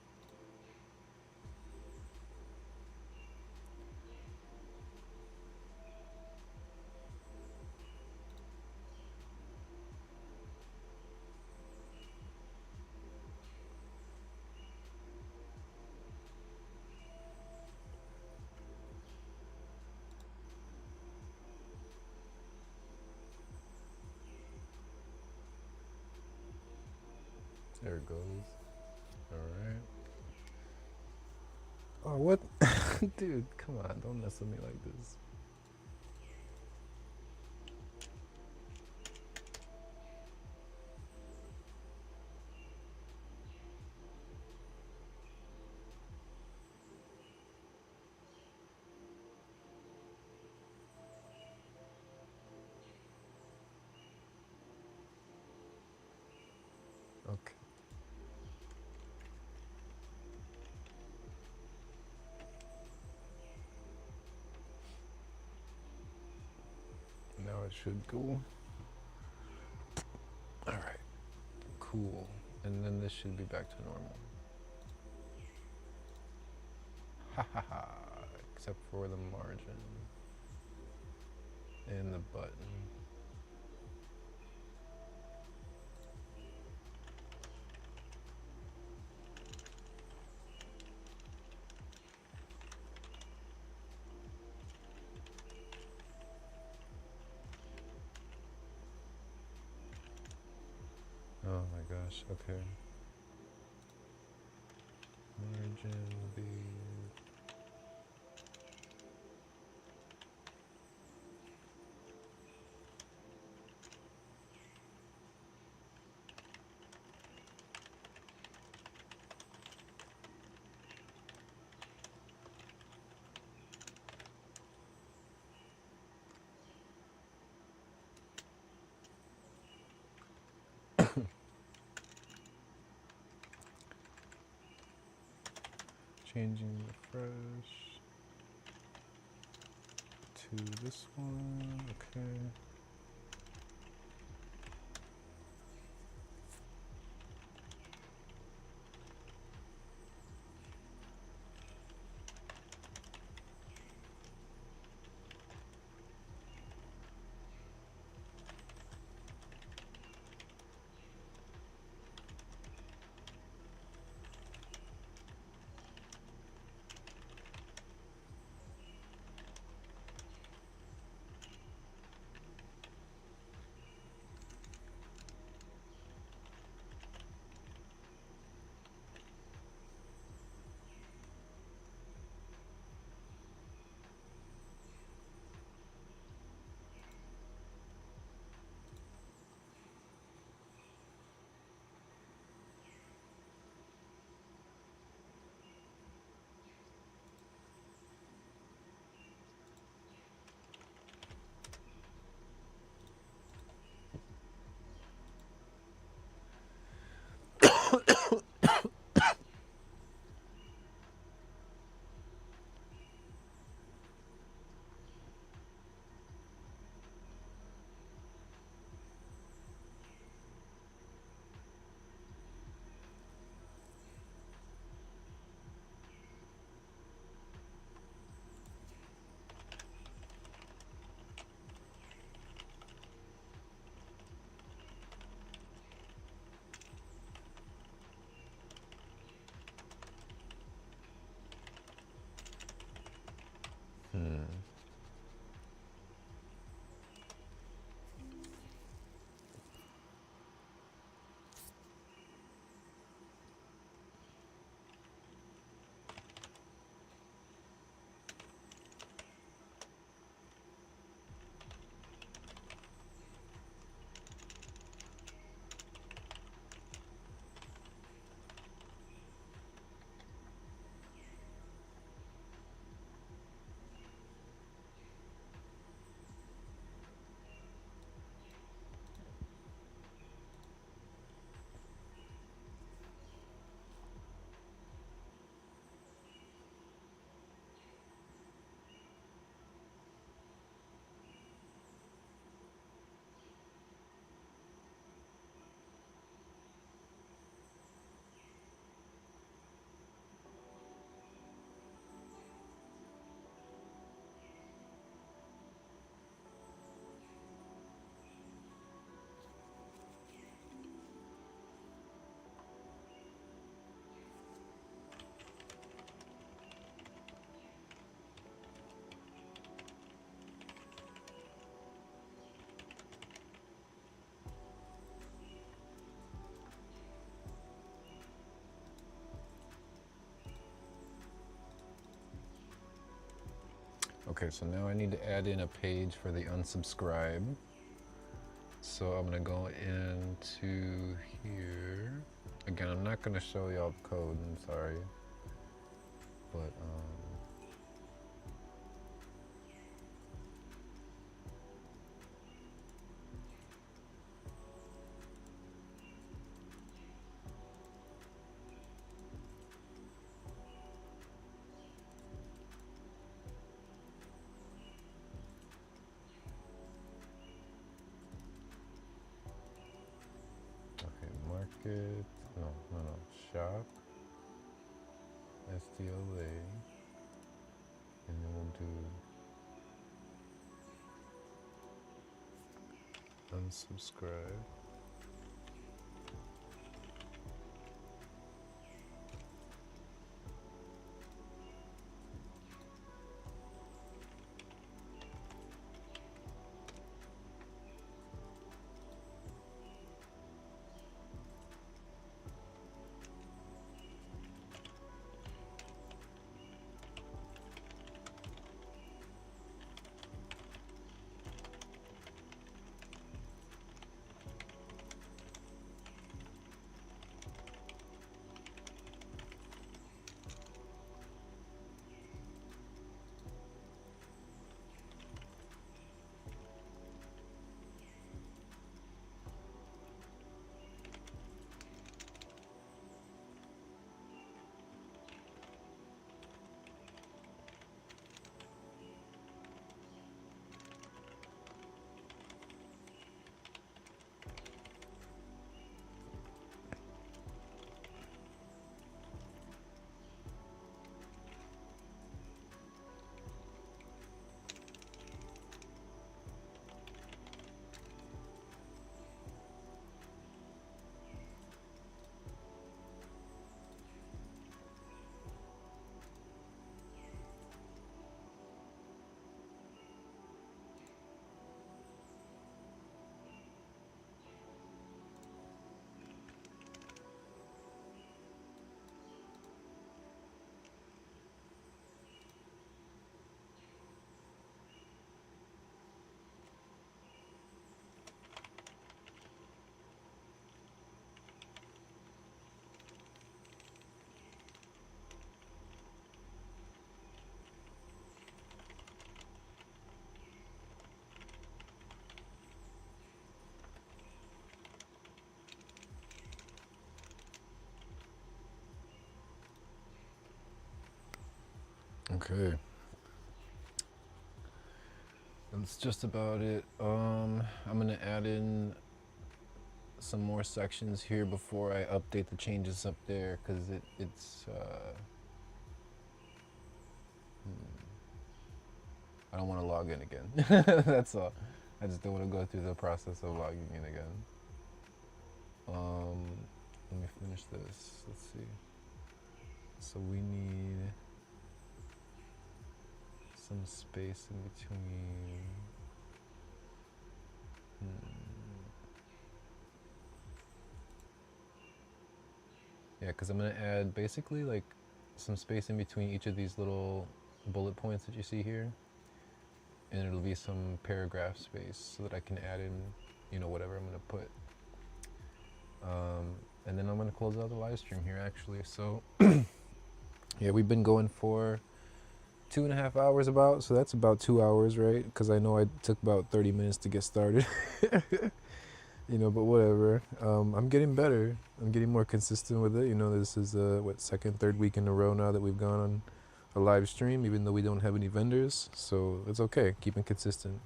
There it goes. Alright. Oh, what? Dude, come on. Don't mess with me like this. Okay. Now it should go. Alright. Cool. And then this should be back to normal. Ha ha ha. Except for the margin. And the button. Oh my gosh, okay. Margin B. Changing the fresh to this one, okay. Okay, so now I need to add in a page for the unsubscribe. So I'm gonna go into here. Again, I'm not gonna show y'all the code, I'm sorry. But okay, market, no, shop, SDLA, and then we'll do unsubscribe. Okay. That's just about it. I'm gonna add in some more sections here before I update the changes up there, because it's I don't want to log in again. That's all. I just don't want to go through the process of logging in again. Let me finish this. Let's see. So we need some space in between. Yeah, because I'm gonna add basically like some space in between each of these little bullet points that you see here, and it'll be some paragraph space so that I can add in, whatever I'm gonna put. And then I'm gonna close out the live stream here actually. So yeah, we've been going for 2.5 hours about, so that's about 2 hours, right? Because I know I took about 30 minutes to get started. But whatever. I'm getting better. I'm getting more consistent with it. This is second, third week in a row now that we've gone on a live stream, even though we don't have any vendors. So it's okay, keeping consistent.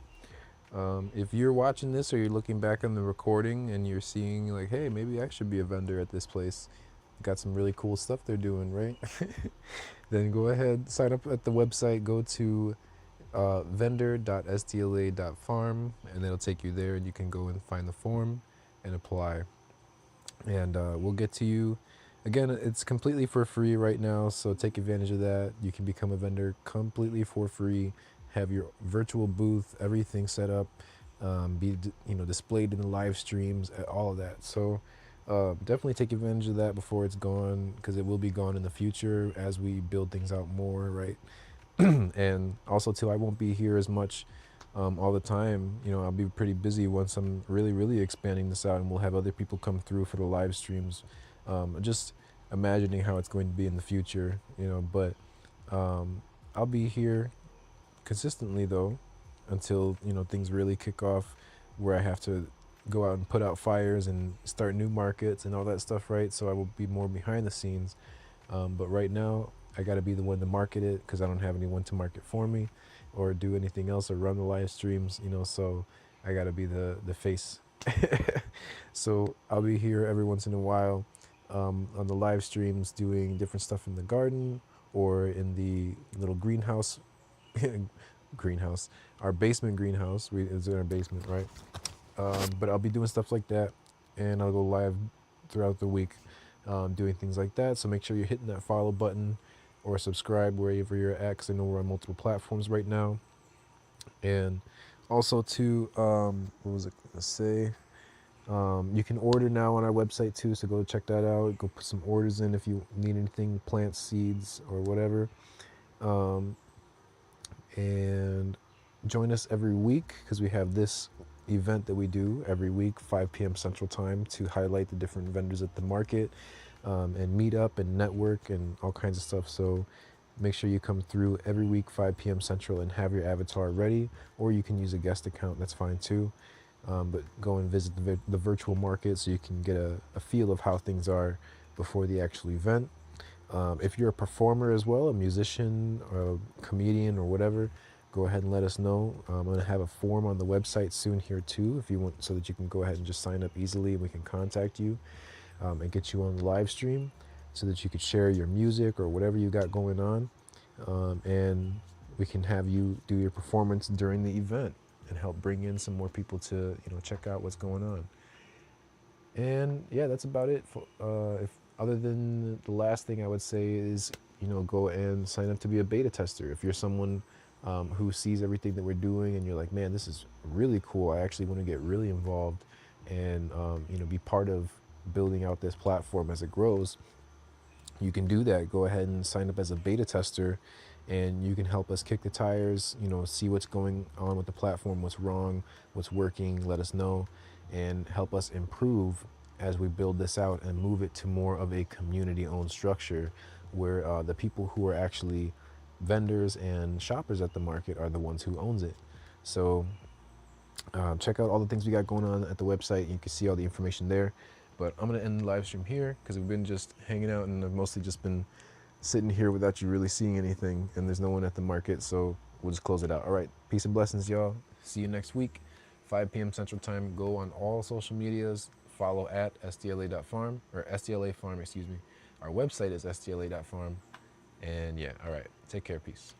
If you're watching this or you're looking back on the recording and you're seeing like, hey, maybe I should be a vendor at this place, got some really cool stuff they're doing, right? Then go ahead, sign up at the website, go to vendor.sdla.farm, and it'll take you there and you can go and find the form and apply. And we'll get to you. Again, it's completely for free right now, so take advantage of that. You can become a vendor completely for free, have your virtual booth, everything set up, be displayed in the live streams, all of that. So definitely take advantage of that before it's gone, because it will be gone in the future as we build things out more, right? And also too, I won't be here as much all the time. You know, I'll be pretty busy once I'm really expanding this out, and we'll have other people come through for the live streams. Just imagining how it's going to be in the future, you know. But I'll be here consistently though until, you know, things really kick off, where I have to go out and put out fires and start new markets and all that stuff, right? So I will be more behind the scenes. But right now, I got to be the one to market it because I don't have anyone to market for me or do anything else or run the live streams, you know. So I got to be the face. So I'll be here every once in a while on the live streams doing different stuff in the garden or in the little greenhouse. Greenhouse, our basement greenhouse. It's in our basement, right? But I'll be doing stuff like that, and I'll go live throughout the week doing things like that. So make sure you're hitting that follow button or subscribe wherever you're at, because I know we're on multiple platforms right now. And also, to what was it gonna say? You can order now on our website too, so go check that out. Go put some orders in if you need anything, plants, seeds, or whatever. Um, and join us every week because we have this event that we do every week, 5 p.m. Central Time, to highlight the different vendors at the market and meet up and network and all kinds of stuff. So make sure you come through every week, 5 p.m. Central, and have your avatar ready, or you can use a guest account, that's fine too. But go and visit the virtual market so you can get a feel of how things are before the actual event. If you're a performer as well, a musician or a comedian or whatever, go ahead and let us know. I'm going to have a form on the website soon here too, if you want, so that you can go ahead and just sign up easily and we can contact you and get you on the live stream so that you could share your music or whatever you got going on. And we can have you do your performance during the event and help bring in some more people to, you know, check out what's going on. And yeah, that's about it. If other than the last thing I would say is, you know, go and sign up to be a beta tester. If you're someone who sees everything that we're doing and you're like, man, this is really cool. I actually want to get really involved and you know, be part of building out this platform as it grows. You can do that. Go ahead and sign up as a beta tester, and you can help us kick the tires, you know, see what's going on with the platform, what's wrong, what's working, let us know, and help us improve as we build this out and move it to more of a community-owned structure where the people who are actually vendors and shoppers at the market are the ones who owns it. So check out all the things we got going on at the website. You can see all the information there. But I'm going to end the live stream here because we've been just hanging out and I've mostly just been sitting here without you really seeing anything, and there's no one at the market, so we'll just close it out. All right, peace and blessings, y'all. See you next week, 5 p.m. Central Time. Go on all social medias, follow at SDLA.farm, or SDLA Farm, excuse me. Our website is SDLA.farm. And yeah, all right, take care, peace.